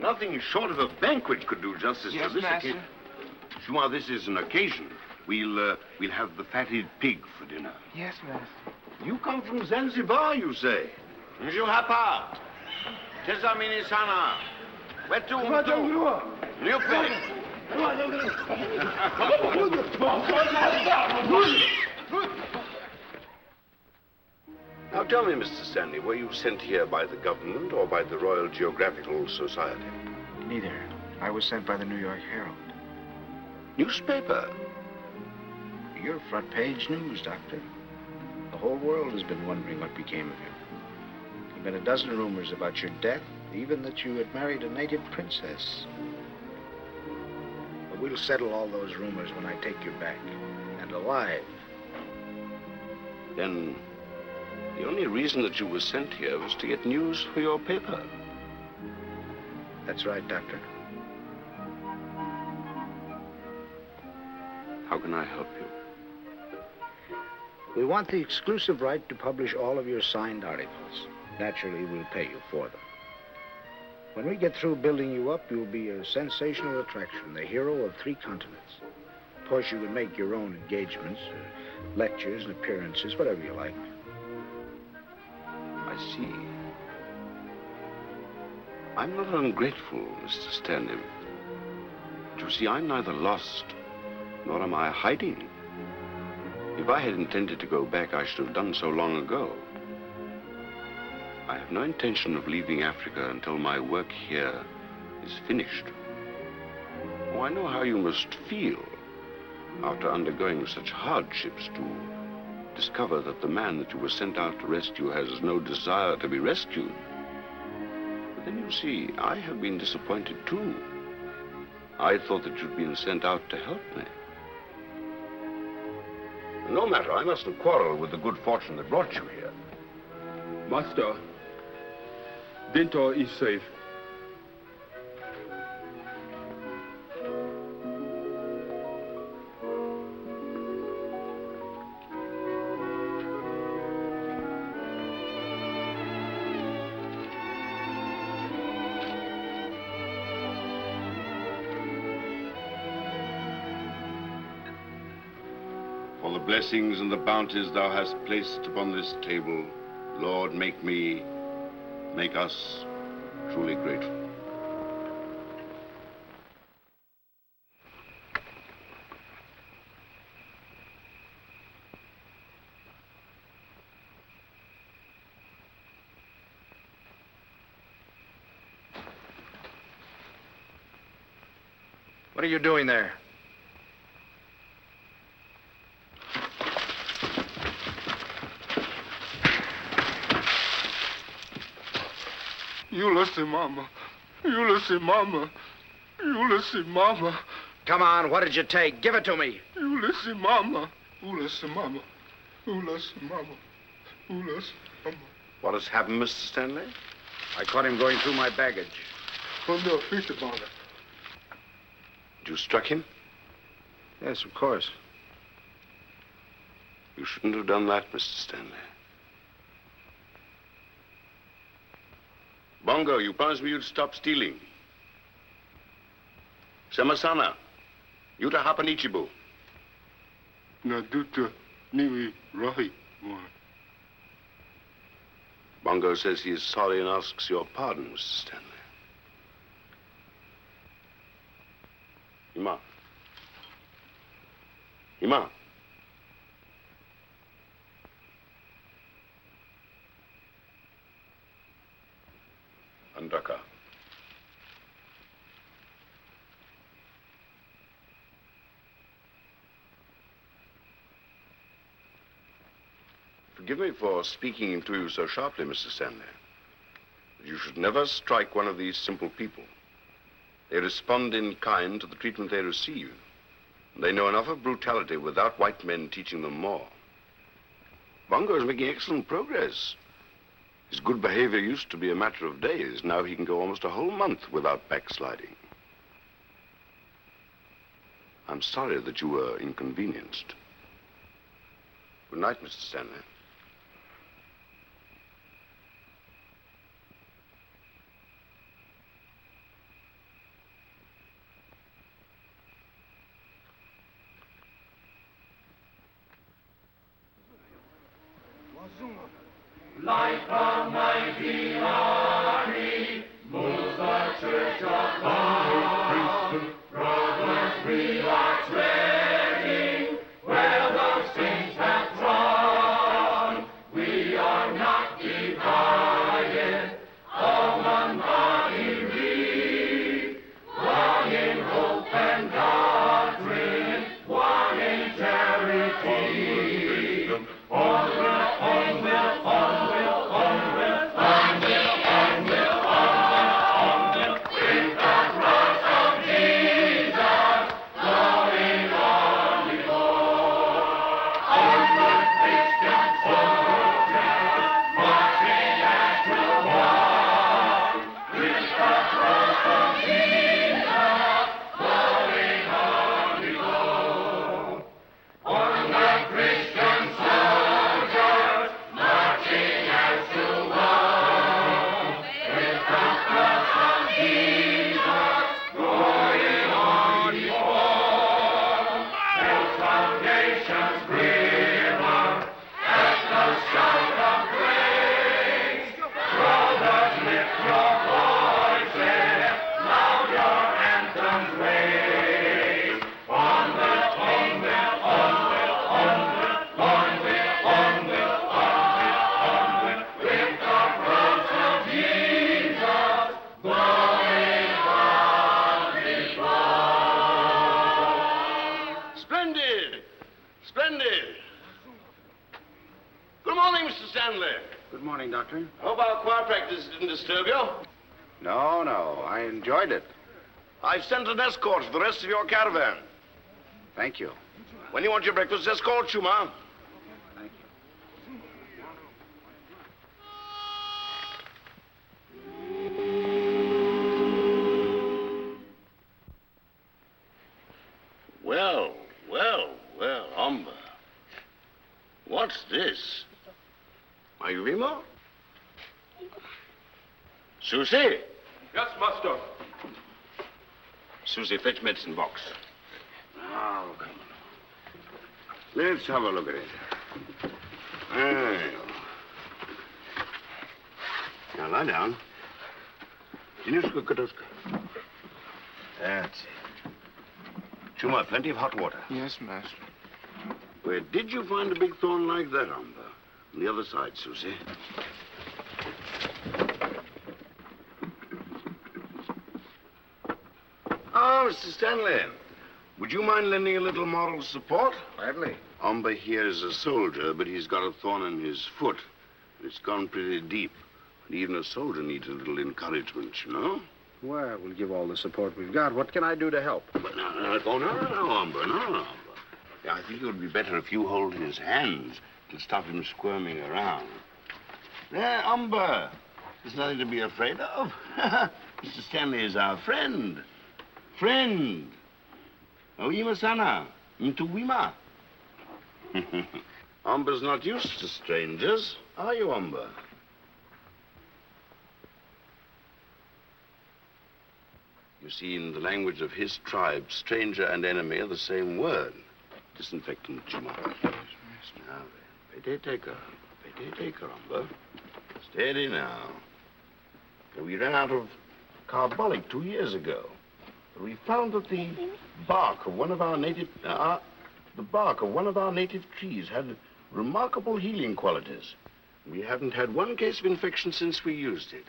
Nothing short of a banquet could do justice Yes, to this master. occasion. Sure, this is an occasion. We'll have the fatted pig for dinner. Yes, master. You come from Zanzibar, you say? Njoo hapa. Tazamini sana. Wetu mtu. Niupe. Now tell me, Mr. Stanley, were you sent here by the government or by the Royal Geographical Society? Neither. I was sent by the New York Herald. Newspaper? Your front page news, Doctor. The whole world has been wondering what became of you. There have been a dozen rumors about your death, even that you had married a native princess. But we'll settle all those rumors when I take you back, and alive. Then the only reason that you were sent here was to get news for your paper. That's right, Doctor. How can I help you? We want the exclusive right to publish all of your signed articles. Naturally, we'll pay you for them. When we get through building you up, you'll be a sensational attraction, the hero of 3 continents. Of course, you can make your own engagements, lectures and appearances, whatever you like. I see. I'm not ungrateful, Mr. Stanley. But you see, I'm neither lost, nor am I hiding. If I had intended to go back, I should have done so long ago. I have no intention of leaving Africa until my work here is finished. Oh, I know how you must feel after undergoing such hardships to discover that the man that you were sent out to rescue has no desire to be rescued. But then you see, I have been disappointed too. I thought that you'd been sent out to help me. No matter, I mustn't quarrel with the good fortune that brought you here. Master, Dinto is safe. For the blessings and the bounties thou hast placed upon this table, Lord, make us truly grateful. What are you doing there? You listen, Mama. You listen, Mama. You listen, Mama. Come on, what did you take? Give it to me. You listen, Mama. You listen, Mama. You listen, Mama. You listen, Mama. What has happened, Mr. Stanley? I caught him going through my baggage. From the fish about it. You struck him? Yes, of course. You shouldn't have done that, Mr. Stanley. Bongo, you promised me you'd stop stealing. Semasana, yuta hapanichibu. Naduta niwi rahi. Bongo says he is sorry and asks your pardon, Mr. Stanley. Ima. Ima. Andaka. Forgive me for speaking to you so sharply, Mr. Stanley. But you should never strike one of these simple people. They respond in kind to the treatment they receive. They know enough of brutality without white men teaching them more. Bongo is making excellent progress. His good behavior used to be a matter of days. Now he can go almost a whole month without backsliding. I'm sorry that you were inconvenienced. Good night, Mr. Stanley. Like a mighty army moves the church of God. Brothers, we are treading where the saints have trod. We are not divided, all one body we, one in hope and doctrine, one in charity. Onward, onward, onward, onward, onward, onward, onward, with the cross of Jesus going on before. Onward, Christian soldiers, marching as to one, with the cross of Jesus going on before. Onward, Christian soldiers, marching as to one, with the cross of Jesus going on before. Hell's foundations glimmer at the shout of praise. Brothers, lift your voices, loud your anthems raise. Onward, onward, onward, onward, onward, onward, onward, onward, with the cross of Jesus going on before. Splendid! Splendid! Good morning, Mr. Stanley. Good morning, Doctor. Hope our choir practice didn't disturb you. No, I enjoyed it. I've sent an escort for the rest of your caravan. Thank you. When you want your breakfast, just call Chuma. Thank you. Well, Umber. What's this? Are you Remo? Susie? Yes, master. Susie, fetch medicine box. Now, come on. Let's have a look at it. There you go. Now, lie down. Dinuska Katuska. That's it. Chuma, plenty of hot water. Yes, master. Where did you find a big thorn like that, Umber? On the other side, Susie. Ah, Mr. Stanley. Would you mind lending a little moral support? Gladly. Umber here is a soldier, but he's got a thorn in his foot. It's gone pretty deep. And even a soldier needs a little encouragement, you know? Well, we'll give all the support we've got. What can I do to help? But no, Umber, no. Yeah, I think it would be better if you hold his hands to stop him squirming around. There, Umber. There's nothing to be afraid of. Mr. Stanley is our friend. Friend. Oima sana. Mtuwima. Umber's not used to strangers, are you, Umber? You see, in the language of his tribe, stranger and enemy are the same word. Disinfectant, Chuma. Now then, pete taker, Umber. Steady now. We ran out of carbolic 2 years ago. We found that the bark of one of our native trees had remarkable healing qualities. We haven't had one case of infection since we used it.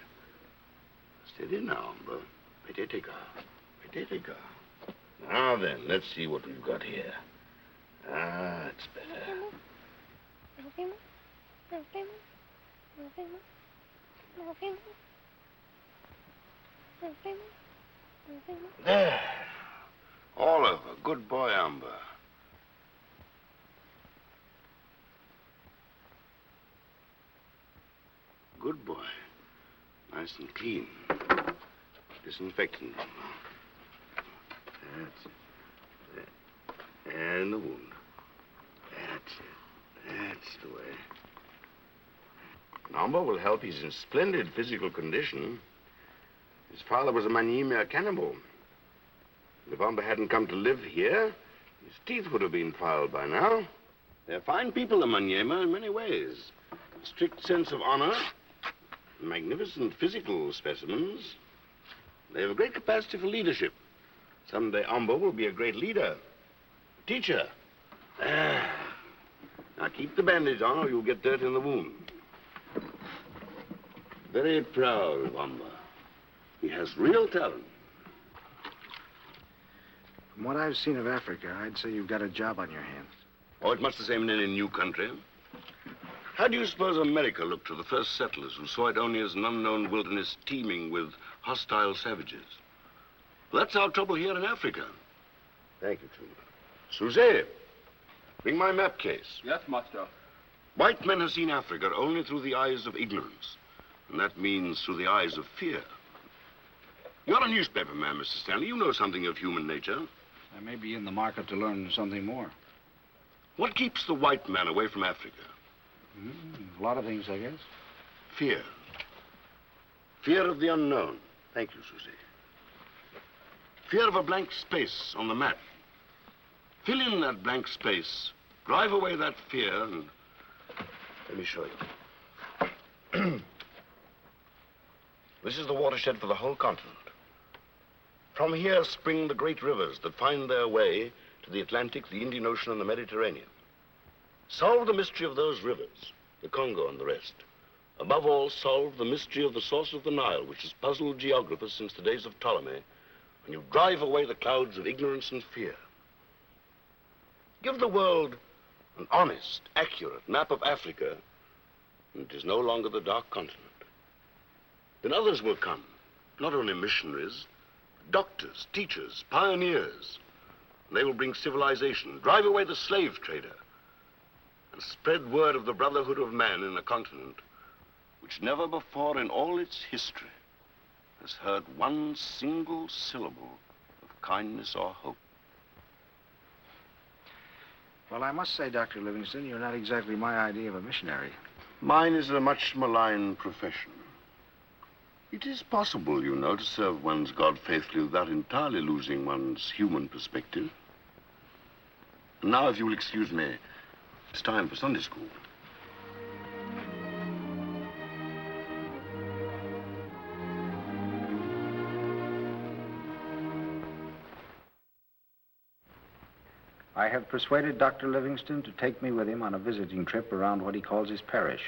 Steady now, Umber. Pete taker. Now then, let's see what we've got here. Ah, it's better. There. All over. Good boy, Umber. Good boy. Nice and clean. Disinfectant. That's it. And the wound. That's it. That's the way. Umber will help. He's in splendid physical condition. His father was a Manyima cannibal. If Umber hadn't come to live here, his teeth would have been filed by now. They're fine people, the Manyema, in many ways. strict sense of honor, magnificent physical specimens. They have a great capacity for leadership. Someday Umber will be a great leader, teacher. Now keep the bandage on or you'll get dirt in the wound. Very proud of Umber. He has real talent. From what I've seen of Africa, I'd say you've got a job on your hands. Oh, it's much the same in any new country. How do you suppose America looked to the first settlers who saw it only as an unknown wilderness teeming with hostile savages? Well, that's our trouble here in Africa. Thank you, Truman. Susie, bring my map case. Yes, master. White men have seen Africa only through the eyes of ignorance. And that means through the eyes of fear. You're a newspaper man, Mr. Stanley. You know something of human nature. I may be in the market to learn something more. What keeps the white man away from Africa? A lot of things, I guess. Fear. Fear of the unknown. Thank you, Susie. Fear of a blank space on the map. Fill in that blank space, drive away that fear, and let me show you. This is the watershed for the whole continent. From here spring the great rivers that find their way to the Atlantic, the Indian Ocean, and the Mediterranean. Solve the mystery of those rivers, the Congo and the rest. Above all, solve the mystery of the source of the Nile, which has puzzled geographers since the days of Ptolemy, and you drive away the clouds of ignorance and fear. Give the world an honest, accurate map of Africa, and it is no longer the dark continent. Then others will come, not only missionaries, doctors, teachers, pioneers. They will bring civilization, drive away the slave trader, and spread word of the brotherhood of man in a continent which never before in all its history has heard one single syllable of kindness or hope. Well, I must say, Dr. Livingstone, you're not exactly my idea of a missionary. Mine is a much maligned profession. It is possible, you know, to serve one's God faithfully without entirely losing one's human perspective. And now, if you will excuse me, it's time for Sunday school. I have persuaded Dr. Livingstone to take me with him on a visiting trip around what he calls his parish.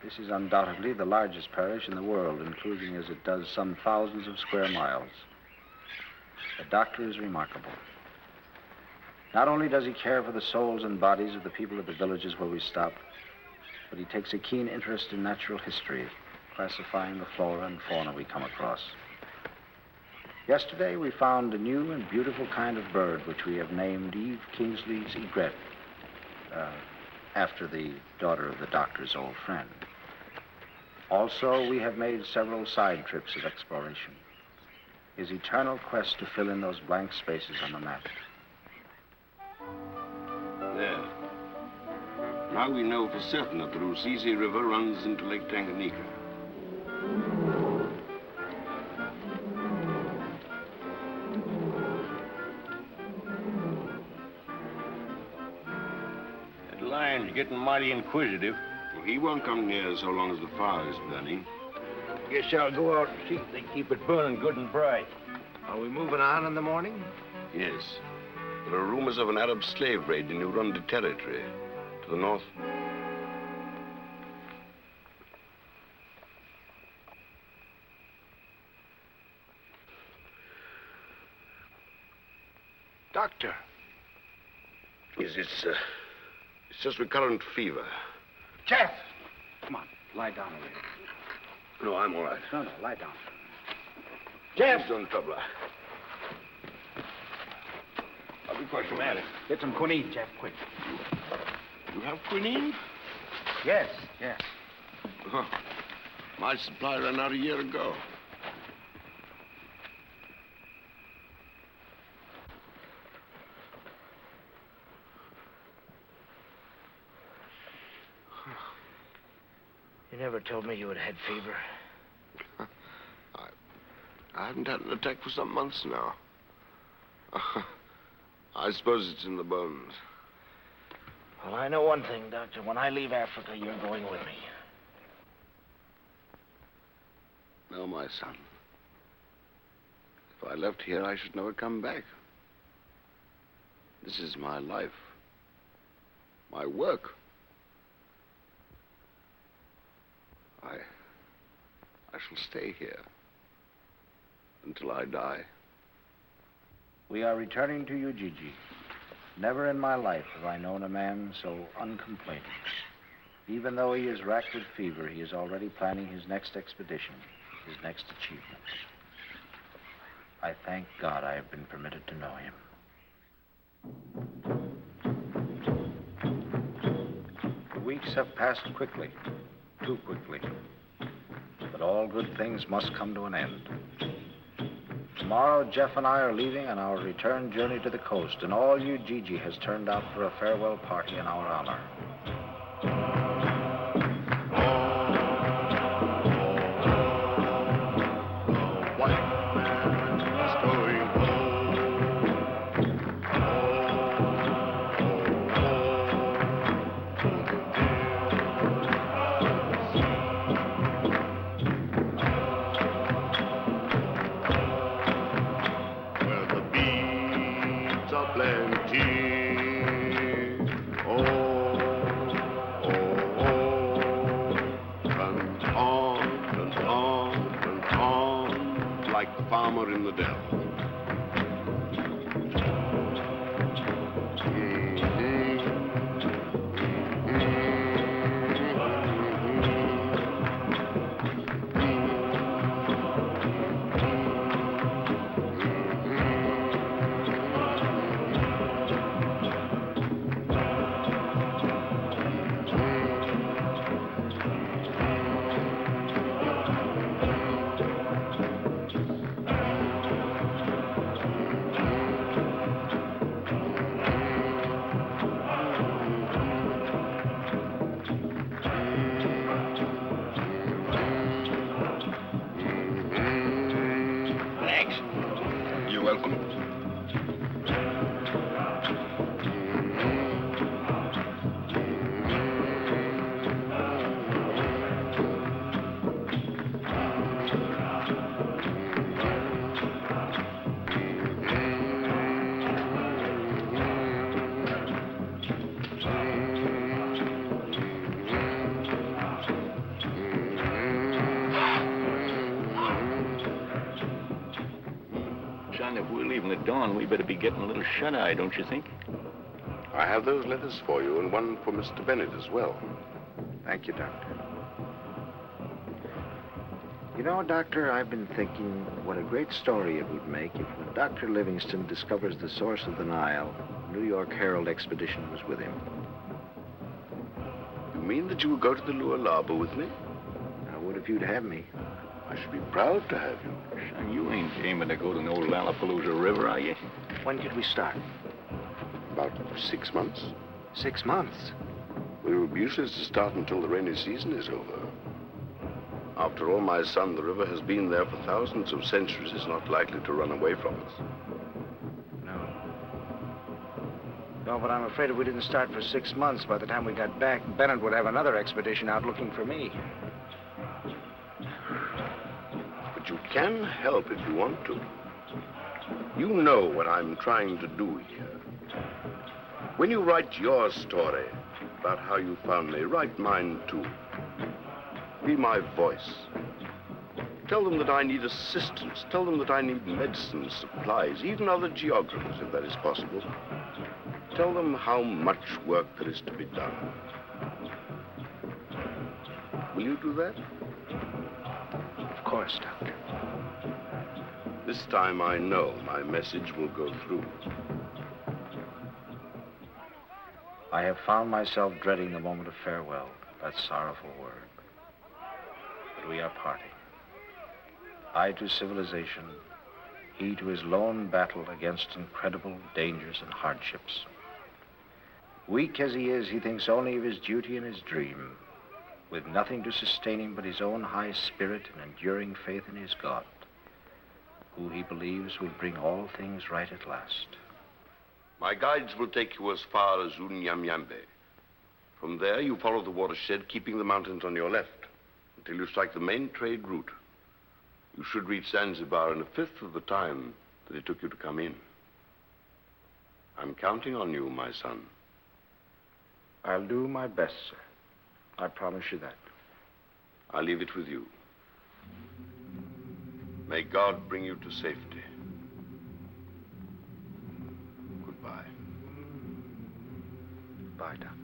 This is undoubtedly the largest parish in the world, including as it does some thousands of square miles. The doctor is remarkable. Not only does he care for the souls and bodies of the people of the villages where we stop, but he takes a keen interest in natural history, classifying the flora and fauna we come across. Yesterday, we found a new and beautiful kind of bird, which we have named Eve Kingsley's egret, after the daughter of the doctor's old friend. Also, we have made several side trips of exploration. His eternal quest to fill in those blank spaces on the map. There. Now we know for certain that the Rusizi River runs into Lake Tanganyika. That lion's getting mighty inquisitive. Well, he won't come near so long as the fire is burning. Guess I'll go out and see if they keep it burning good and bright. Are we moving on in the morning? Yes. There are rumors of an Arab slave raid in Wyoming Territory, to the north. Doctor. Yes, it's just recurrent fever. Jeff! Come on, lie down a little. No, I'm all right. No, lie down. Jeff! Don't trouble her. I'll be quite dramatic. Get some quinine, Jeff, quick. You have quinine? Yes. Oh, my supply ran out a year ago. You never told me you had had fever. I haven't had an attack for some months now. I suppose it's in the bones. Well, I know one thing, Doctor. When I leave Africa, you're going with me. No, my son. If I left here, I should never come back. This is my life. My work. I shall stay here until I die. We are returning to Ujiji. Never in my life have I known a man so uncomplaining. Even though he is racked with fever, he is already planning his next expedition, his next achievement. I thank God I have been permitted to know him. The weeks have passed quickly, too quickly. But all good things must come to an end. Tomorrow, Jeff and I are leaving on our return journey to the coast, and all Ujiji has turned out for a farewell party in our honor. Farmer in the dell. If we're leaving at dawn, we better be getting a little shut-eye, don't you think? I have those letters for you, and one for Mr. Bennett as well. Thank you, Doctor. You know, Doctor, I've been thinking what a great story it would make if when Dr. Livingstone discovers the source of the Nile, the New York Herald expedition was with him. You mean that you will go to the Lualaba with me? I would if you'd have me. I should be proud to have you. Son, you ain't aiming to go to no Lollapalooza River, are you? When could we start? About 6 months. 6 months? Well, it would be useless to start until the rainy season is over. After all, my son, the river has been there for thousands of centuries. It's not likely to run away from us. No, but I'm afraid if we didn't start for 6 months, by the time we got back, Bennett would have another expedition out looking for me. But you can help if you want to. You know what I'm trying to do here. When you write your story about how you found me, write mine too. Be my voice. Tell them that I need assistance. Tell them that I need medicine, supplies, even other geographers, if that is possible. Tell them how much work there is to be done. Will you do that? Of course, Doctor. This time I know my message will go through. I have found myself dreading the moment of farewell, that sorrowful word. But we are parting. I to civilization, he to his lone battle against incredible dangers and hardships. Weak as he is, he thinks only of his duty and his dream, with nothing to sustain him but his own high spirit and enduring faith in his God, who he believes will bring all things right at last. My guides will take you as far as Unyamyambe, From there, you follow the watershed, keeping the mountains on your left, until you strike the main trade route. You should reach Zanzibar in a fifth of the time that it took you to come in. I'm counting on you, my son. I'll do my best, sir. I promise you that. I'll leave it with you. May God bring you to safety. Goodbye. Goodbye, Doctor.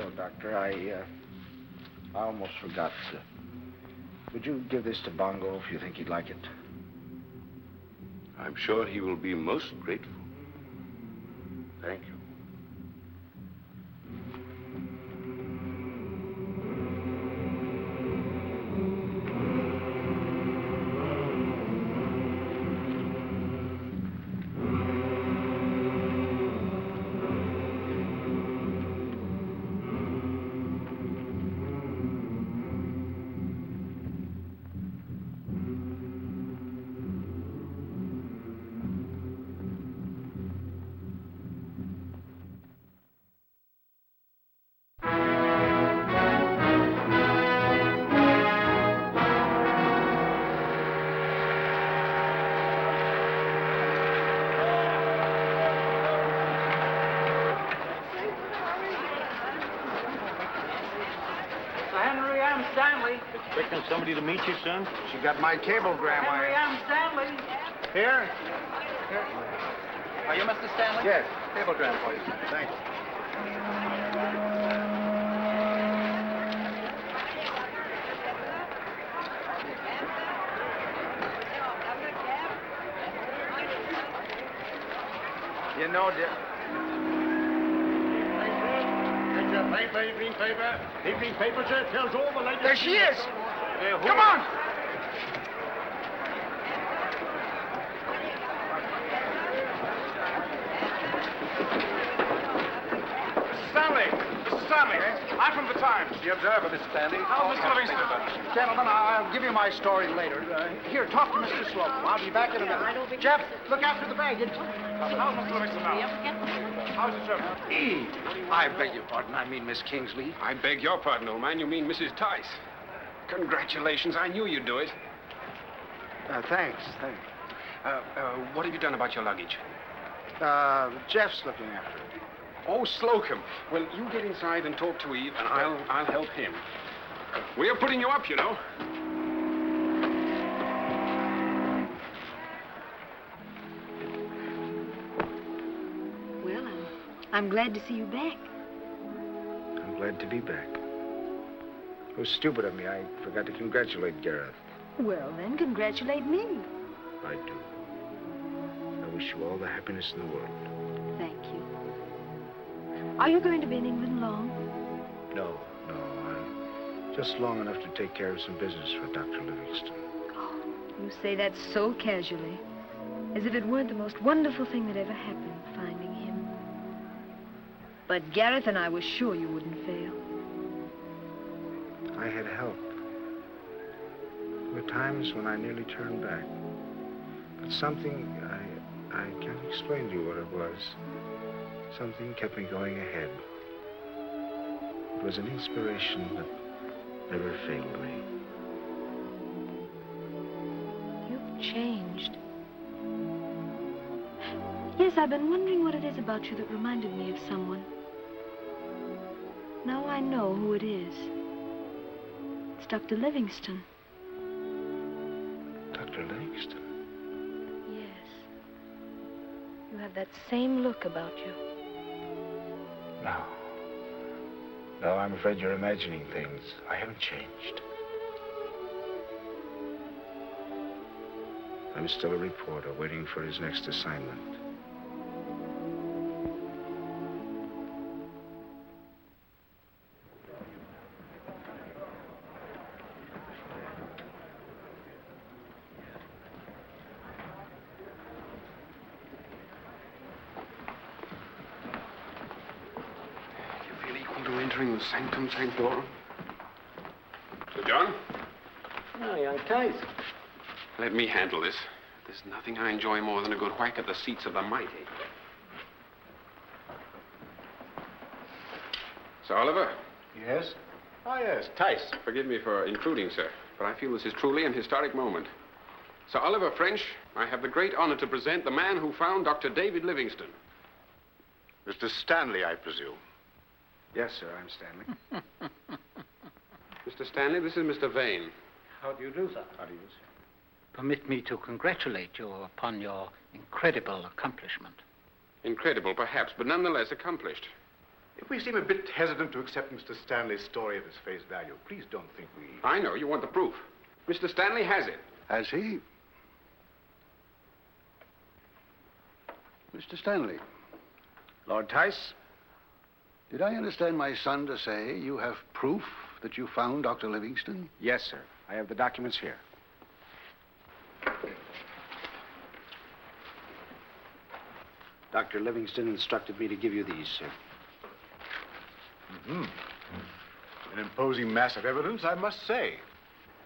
Oh, Doctor, I almost forgot. Would you give this to Bongo if you think he'd like it? I'm sure he will be most grateful. Thank you. Expecting somebody to meet you, son? She got my cablegram. Henry, I'm Stanley. Here? Are you Mr. Stanley? Yes. Cablegram for you. Thanks. You know, dear. Evening paper. Evening paper, sir, tells all the latest... There she is. Come on. Mr. Stanley. I'm from the Times. The Observer, Mr. Stanley. Oh, Mr. Livingstone. Gentlemen, I'll give you my story later. Here, talk to Mr. Slocum. I'll be back in a minute. Jeff, look after the baggage. How's Mr. Livingstone now? How's the trip? Eve. I beg your pardon. I mean Miss Kingsley. I beg your pardon, old man. You mean Mrs. Tice. Congratulations. I knew you'd do it. Thanks. What have you done about your luggage? Jeff's looking after it. Oh, Slocum. Well, you get inside and talk to Eve, and I'll help him. We're putting you up, you know. Well, I'm glad to see you back. I'm glad to be back. It was stupid of me. I forgot to congratulate Gareth. Well, then, congratulate me. I do. I wish you all the happiness in the world. Thank you. Are you going to be in England long? No. Just long enough to take care of some business for Dr. Livingstone. Oh, you say that so casually. As if it weren't the most wonderful thing that ever happened, finding him. But Gareth and I were sure you wouldn't fail. I had help. There were times when I nearly turned back. But something, I can't explain to you what it was. Something kept me going ahead. It was an inspiration that never failed me. You've changed. Yes, I've been wondering what it is about you that reminded me of someone. Now I know who it is. It's Dr. Livingstone. Dr. Livingstone? Yes. You have that same look about you. No, I'm afraid you're imagining things. I haven't changed. I'm still a reporter waiting for his next assignment. Entering the sanctum sanctorum. Sir John? Oh, young Tice. Let me handle this. There's nothing I enjoy more than a good whack at the seats of the mighty. Sir Oliver? Yes? Oh, yes, Tice. Forgive me for intruding, sir, but I feel this is truly an historic moment. Sir Oliver French, I have the great honor to present the man who found Dr. David Livingstone. Mr. Stanley, I presume. Yes, sir, I'm Stanley. Mr. Stanley, this is Mr. Vane. How do you do, sir? How do you do, sir? Permit me to congratulate you upon your incredible accomplishment. Incredible, perhaps, but nonetheless accomplished. If we seem a bit hesitant to accept Mr. Stanley's story at its face value, please don't think we... I know, you want the proof. Mr. Stanley has it. Has he? Mr. Stanley. Lord Tice? Did I understand my son to say you have proof that you found Dr. Livingstone? Yes, sir. I have the documents here. Dr. Livingstone instructed me to give you these, sir. Mm-hmm. An imposing mass of evidence, I must say.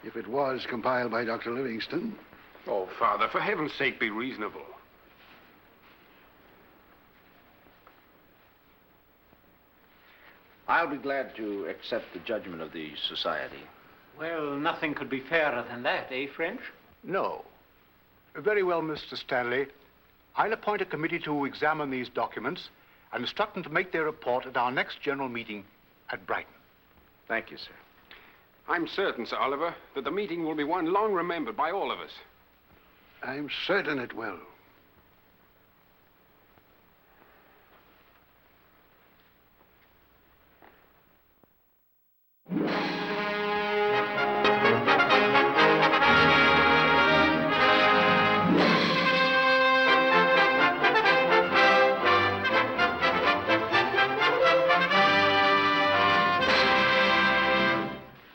If it was compiled by Dr. Livingstone. Oh, Father, for heaven's sake, be reasonable. I'll be glad to accept the judgment of the society. Well, nothing could be fairer than that, eh, French? No. Very well, Mr. Stanley. I'll appoint a committee to examine these documents and instruct them to make their report at our next general meeting at Brighton. Thank you, sir. I'm certain, Sir Oliver, that the meeting will be one long remembered by all of us. I'm certain it will.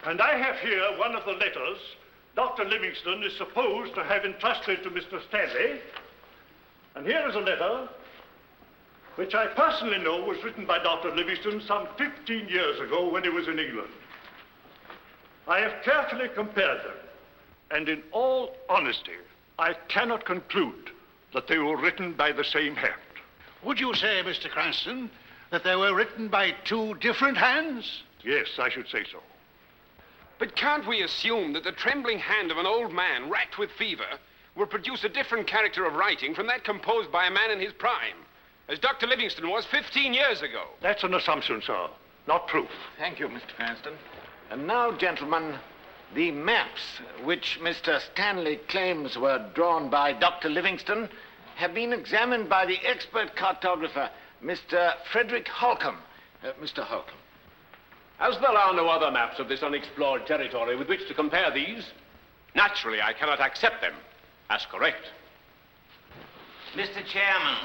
And I have here one of the letters Dr. Livingstone is supposed to have entrusted to Mr. Stanley. And here is a letter which I personally know was written by Dr. Livingstone some 15 years ago when he was in England. I have carefully compared them, and in all honesty, I cannot conclude that they were written by the same hand. Would you say, Mr. Cranston, that they were written by two different hands? Yes, I should say so. But can't we assume that the trembling hand of an old man racked with fever will produce a different character of writing from that composed by a man in his prime, as Dr. Livingstone was 15 years ago? That's an assumption, sir, not proof. Thank you, Mr. Cranston. And now, gentlemen, the maps which Mr. Stanley claims were drawn by Dr. Livingstone have been examined by the expert cartographer, Mr. Cedric Holcomb. Mr. Holcomb. As there are no other maps of this unexplored territory with which to compare these, naturally I cannot accept them as correct. Mr. Chairman.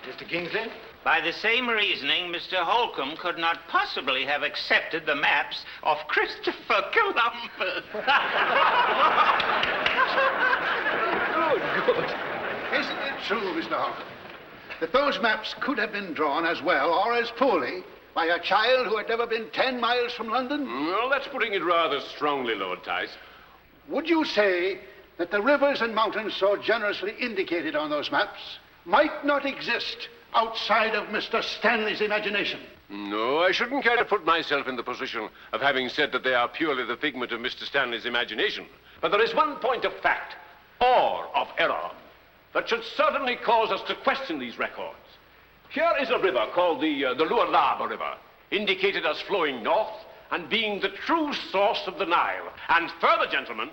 Mr. Kingsley? By the same reasoning, Mr. Holcomb could not possibly have accepted the maps of Christopher Columbus. Good. Isn't it true, Mr. Holcomb, that those maps could have been drawn as well or as poorly by a child who had never been 10 miles from London? Well, that's putting it rather strongly, Lord Tice. Would you say that the rivers and mountains so generously indicated on those maps might not exist outside of Mr. Stanley's imagination? No, I shouldn't care to put myself in the position of having said that they are purely the figment of Mr. Stanley's imagination. But there is one point of fact, or of error, that should certainly cause us to question these records. Here is a river called the Lualaba River, indicated as flowing north and being the true source of the Nile. And further, gentlemen,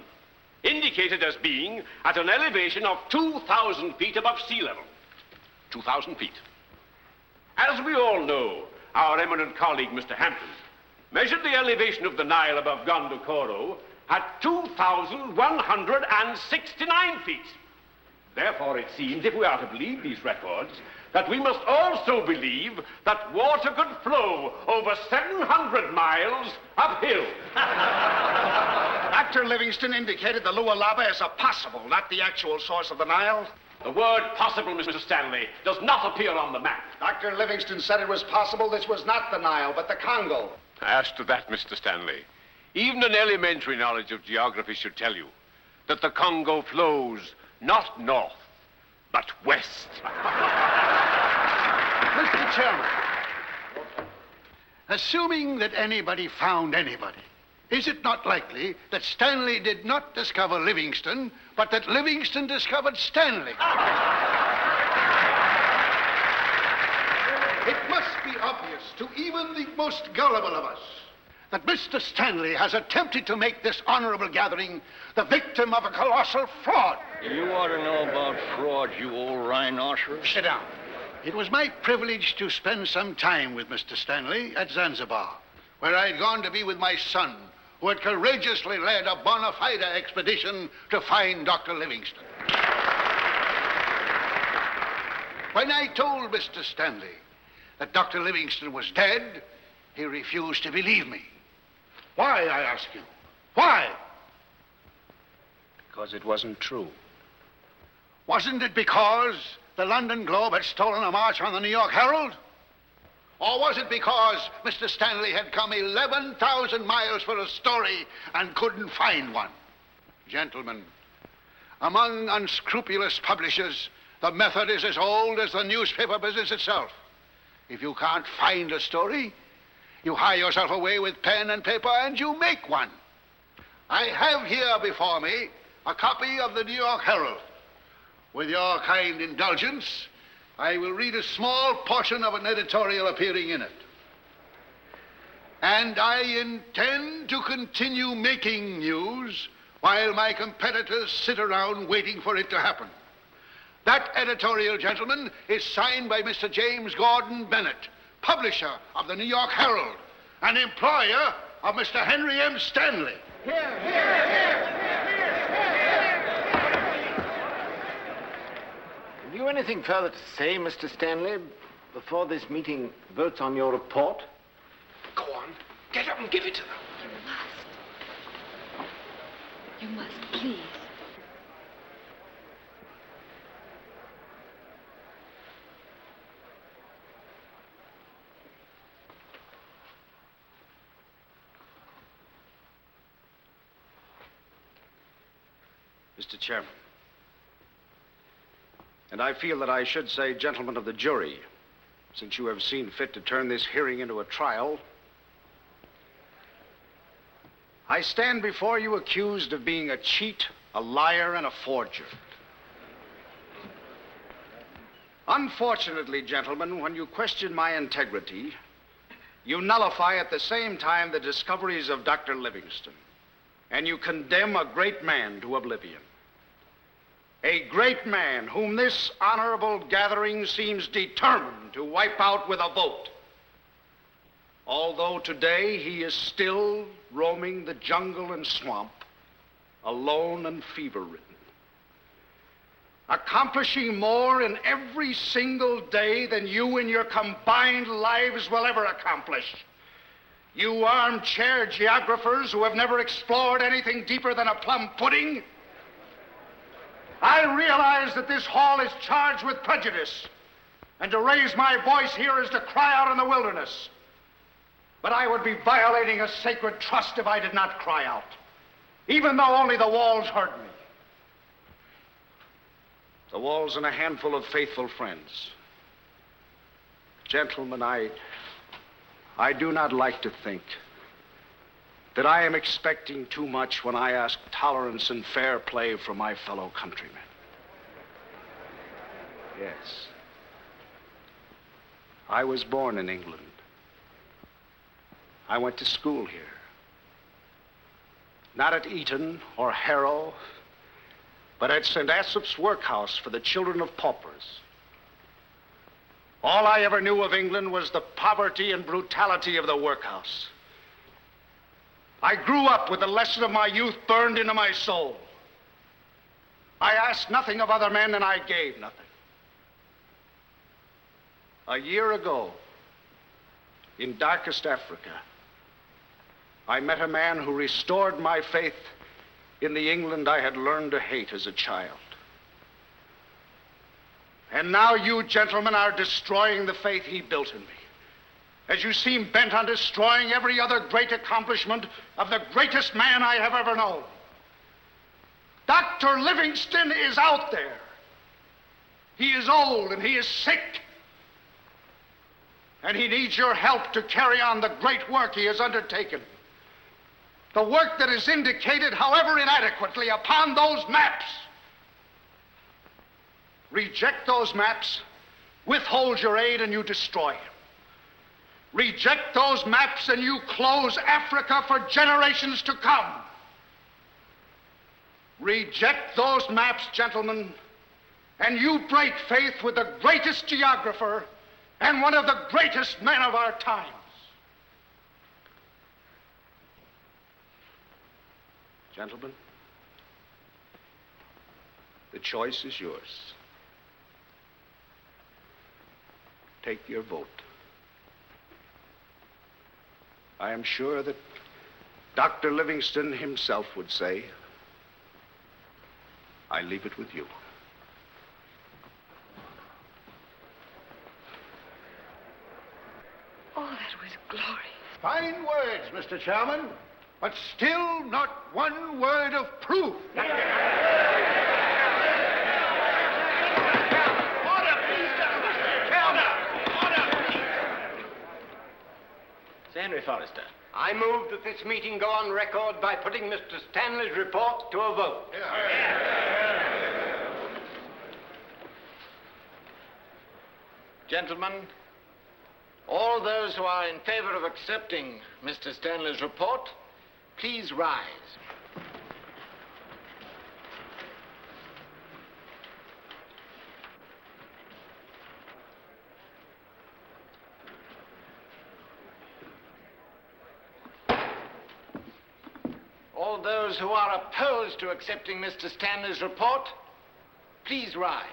indicated as being at an elevation of 2,000 feet above sea level. 2,000 feet. As we all know, our eminent colleague, Mr. Hampton, measured the elevation of the Nile above Gondokoro at 2,169 feet. Therefore, it seems, if we are to believe these records, that we must also believe that water could flow over 700 miles uphill. Dr. Livingstone indicated the Lualaba as a possible, not the actual source of the Nile. The word possible, Mr. Stanley, does not appear on the map. Dr. Livingstone said it was possible this was not the Nile, but the Congo. As to that, Mr. Stanley, even an elementary knowledge of geography should tell you that the Congo flows not north, but west. Mr. Chairman, assuming that anybody found anybody, is it not likely that Stanley did not discover Livingstone, but that Livingstone discovered Stanley? It must be obvious to even the most gullible of us that Mr. Stanley has attempted to make this honorable gathering the victim of a colossal fraud. You ought to know about fraud, you old rhinoceros. Sit down. It was my privilege to spend some time with Mr. Stanley at Zanzibar, where I'd gone to be with my son, who had courageously led a bona fide expedition to find Dr. Livingstone. When I told Mr. Stanley that Dr. Livingstone was dead, he refused to believe me. Why, I ask you? Why? Because it wasn't true. Wasn't it because the London Globe had stolen a march on the New York Herald? Or was it because Mr. Stanley had come 11,000 miles for a story and couldn't find one? Gentlemen, among unscrupulous publishers, the method is as old as the newspaper business itself. If you can't find a story, you hire yourself away with pen and paper and you make one. I have here before me a copy of the New York Herald. With your kind indulgence, I will read a small portion of an editorial appearing in it. And I intend to continue making news while my competitors sit around waiting for it to happen. That editorial, gentlemen, is signed by Mr. James Gordon Bennett, publisher of the New York Herald, an employer of Mr. Henry M. Stanley. Here, here, here, Have you anything further to say, Mr. Stanley, before this meeting votes on your report? Go on. Get up and give it to them. You must, please. Mr. Chairman, and I feel that I should say, gentlemen of the jury, since you have seen fit to turn this hearing into a trial, I stand before you accused of being a cheat, a liar, and a forger. Unfortunately, gentlemen, when you question my integrity, you nullify at the same time the discoveries of Dr. Livingstone, and you condemn a great man to oblivion. A great man whom this honorable gathering seems determined to wipe out with a vote. Although today he is still roaming the jungle and swamp, alone and fever-ridden, accomplishing more in every single day than you in your combined lives will ever accomplish. You armchair geographers who have never explored anything deeper than a plum pudding. I realize that this hall is charged with prejudice, and to raise my voice here is to cry out in the wilderness. But I would be violating a sacred trust if I did not cry out, even though only the walls heard me. The walls and a handful of faithful friends. Gentlemen, I do not like to think that I am expecting too much when I ask tolerance and fair play from my fellow countrymen. Yes, I was born in England. I went to school here. Not at Eton or Harrow, but at St. Asaph's workhouse for the children of paupers. All I ever knew of England was the poverty and brutality of the workhouse. I grew up with the lesson of my youth burned into my soul. I asked nothing of other men, and I gave nothing. A year ago, in darkest Africa, I met a man who restored my faith in the England I had learned to hate as a child. And now you gentlemen are destroying the faith he built in me, as you seem bent on destroying every other great accomplishment of the greatest man I have ever known. Dr. Livingstone is out there. He is old and he is sick. And he needs your help to carry on the great work he has undertaken. The work that is indicated, however inadequately, upon those maps. Reject those maps, withhold your aid, and you destroy. Reject those maps and you close Africa for generations to come. Reject those maps, gentlemen, and you break faith with the greatest geographer and one of the greatest men of our times. Gentlemen, the choice is yours. Take your vote. I am sure that Dr. Livingstone himself would say, I leave it with you. Oh, that was glorious. Fine words, Mr. Chairman, but still not one word of proof. Sir Henry Forrester, I move that this meeting go on record by putting Mr. Stanley's report to a vote. Gentlemen, all those who are in favor of accepting Mr. Stanley's report, please rise. All those who are opposed to accepting Mr. Stanley's report, please rise.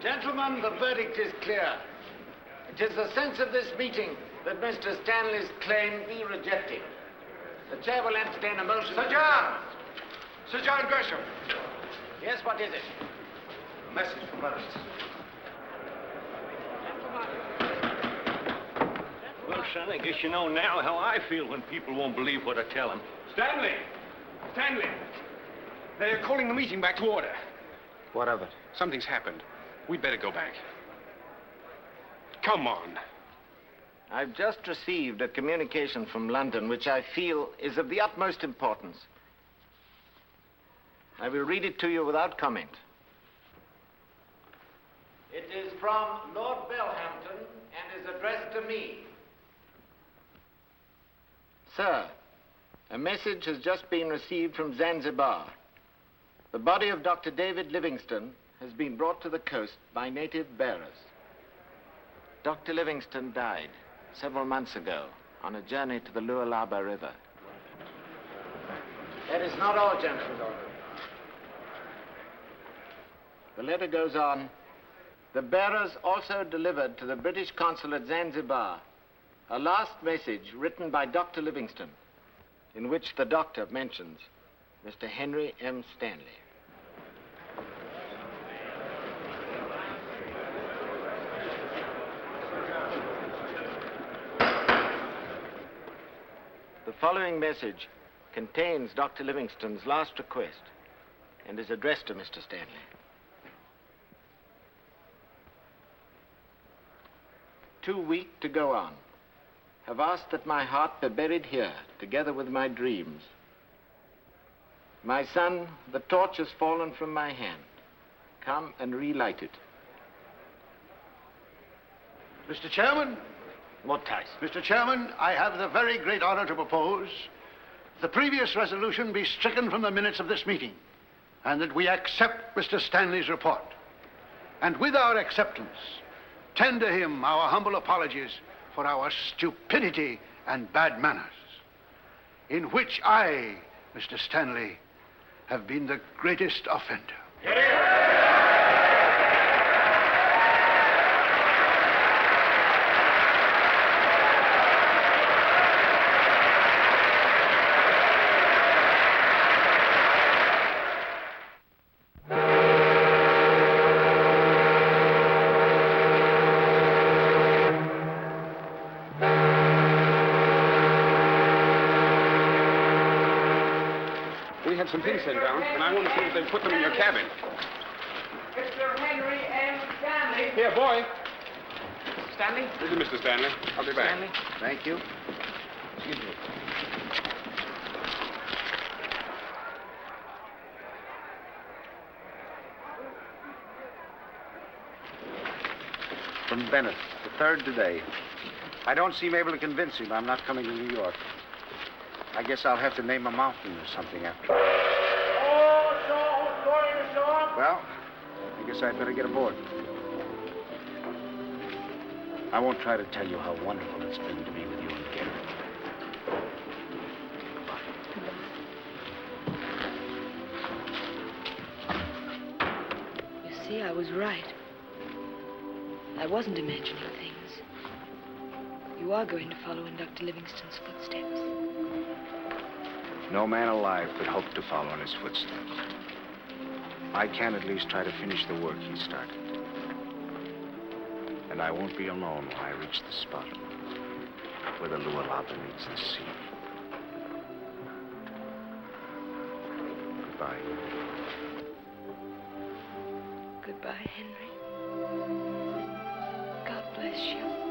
Gentlemen, the verdict is clear. It is the sense of this meeting that Mr. Stanley's claim be rejected. The chair will entertain a motion. Sir John! Sir John Gresham! Yes, what is it? A message from brothers. Well, son, I guess you know now how I feel when people won't believe what I tell them. Stanley! Stanley! They're calling the meeting back to order. What of it? Something's happened. We'd better go back. Come on. I've just received a communication from London which I feel is of the utmost importance. I will read it to you without comment. It is from Lord Bellhampton and is addressed to me. Sir, a message has just been received from Zanzibar. The body of Dr. David Livingstone has been brought to the coast by native bearers. Dr. Livingstone died several months ago on a journey to the Lualaba River. That is not all, gentlemen. The letter goes on. The bearers also delivered to the British consul at Zanzibar a last message written by Dr. Livingstone, in which the doctor mentions Mr. Henry M. Stanley. The following message contains Dr. Livingstone's last request and is addressed to Mr. Stanley. Too weak to go on, have asked that my heart be buried here, together with my dreams. My son, the torch has fallen from my hand. Come and relight it. Mr. Chairman? What, Tice? Mr. Chairman, I have the very great honor to propose the previous resolution be stricken from the minutes of this meeting, and that we accept Mr. Stanley's report. And with our acceptance, tender him our humble apologies for our stupidity and bad manners, in which I, Mr. Stanley, have been the greatest offender. We had some things sent down, and I want to see if they've put them in your cabin. Mr. Henry and Stanley. Here, boy. Stanley? This is Mr. Stanley. I'll be back. Stanley? Thank you. Excuse me. From Bennett, the third today. I don't seem able to convince him I'm not coming to New York. I guess I'll have to name a mountain or something after. Well, I guess I'd better get aboard. I won't try to tell you how wonderful it's been to be with you and Garrett. You see, I was right. I wasn't imagining things. You are going to follow in Dr. Livingstone's footsteps. No man alive could hope to follow in his footsteps. I can at least try to finish the work he started. And I won't be alone when I reach the spot where the Lualaba meets the sea. Goodbye. Goodbye, Henry. God bless you.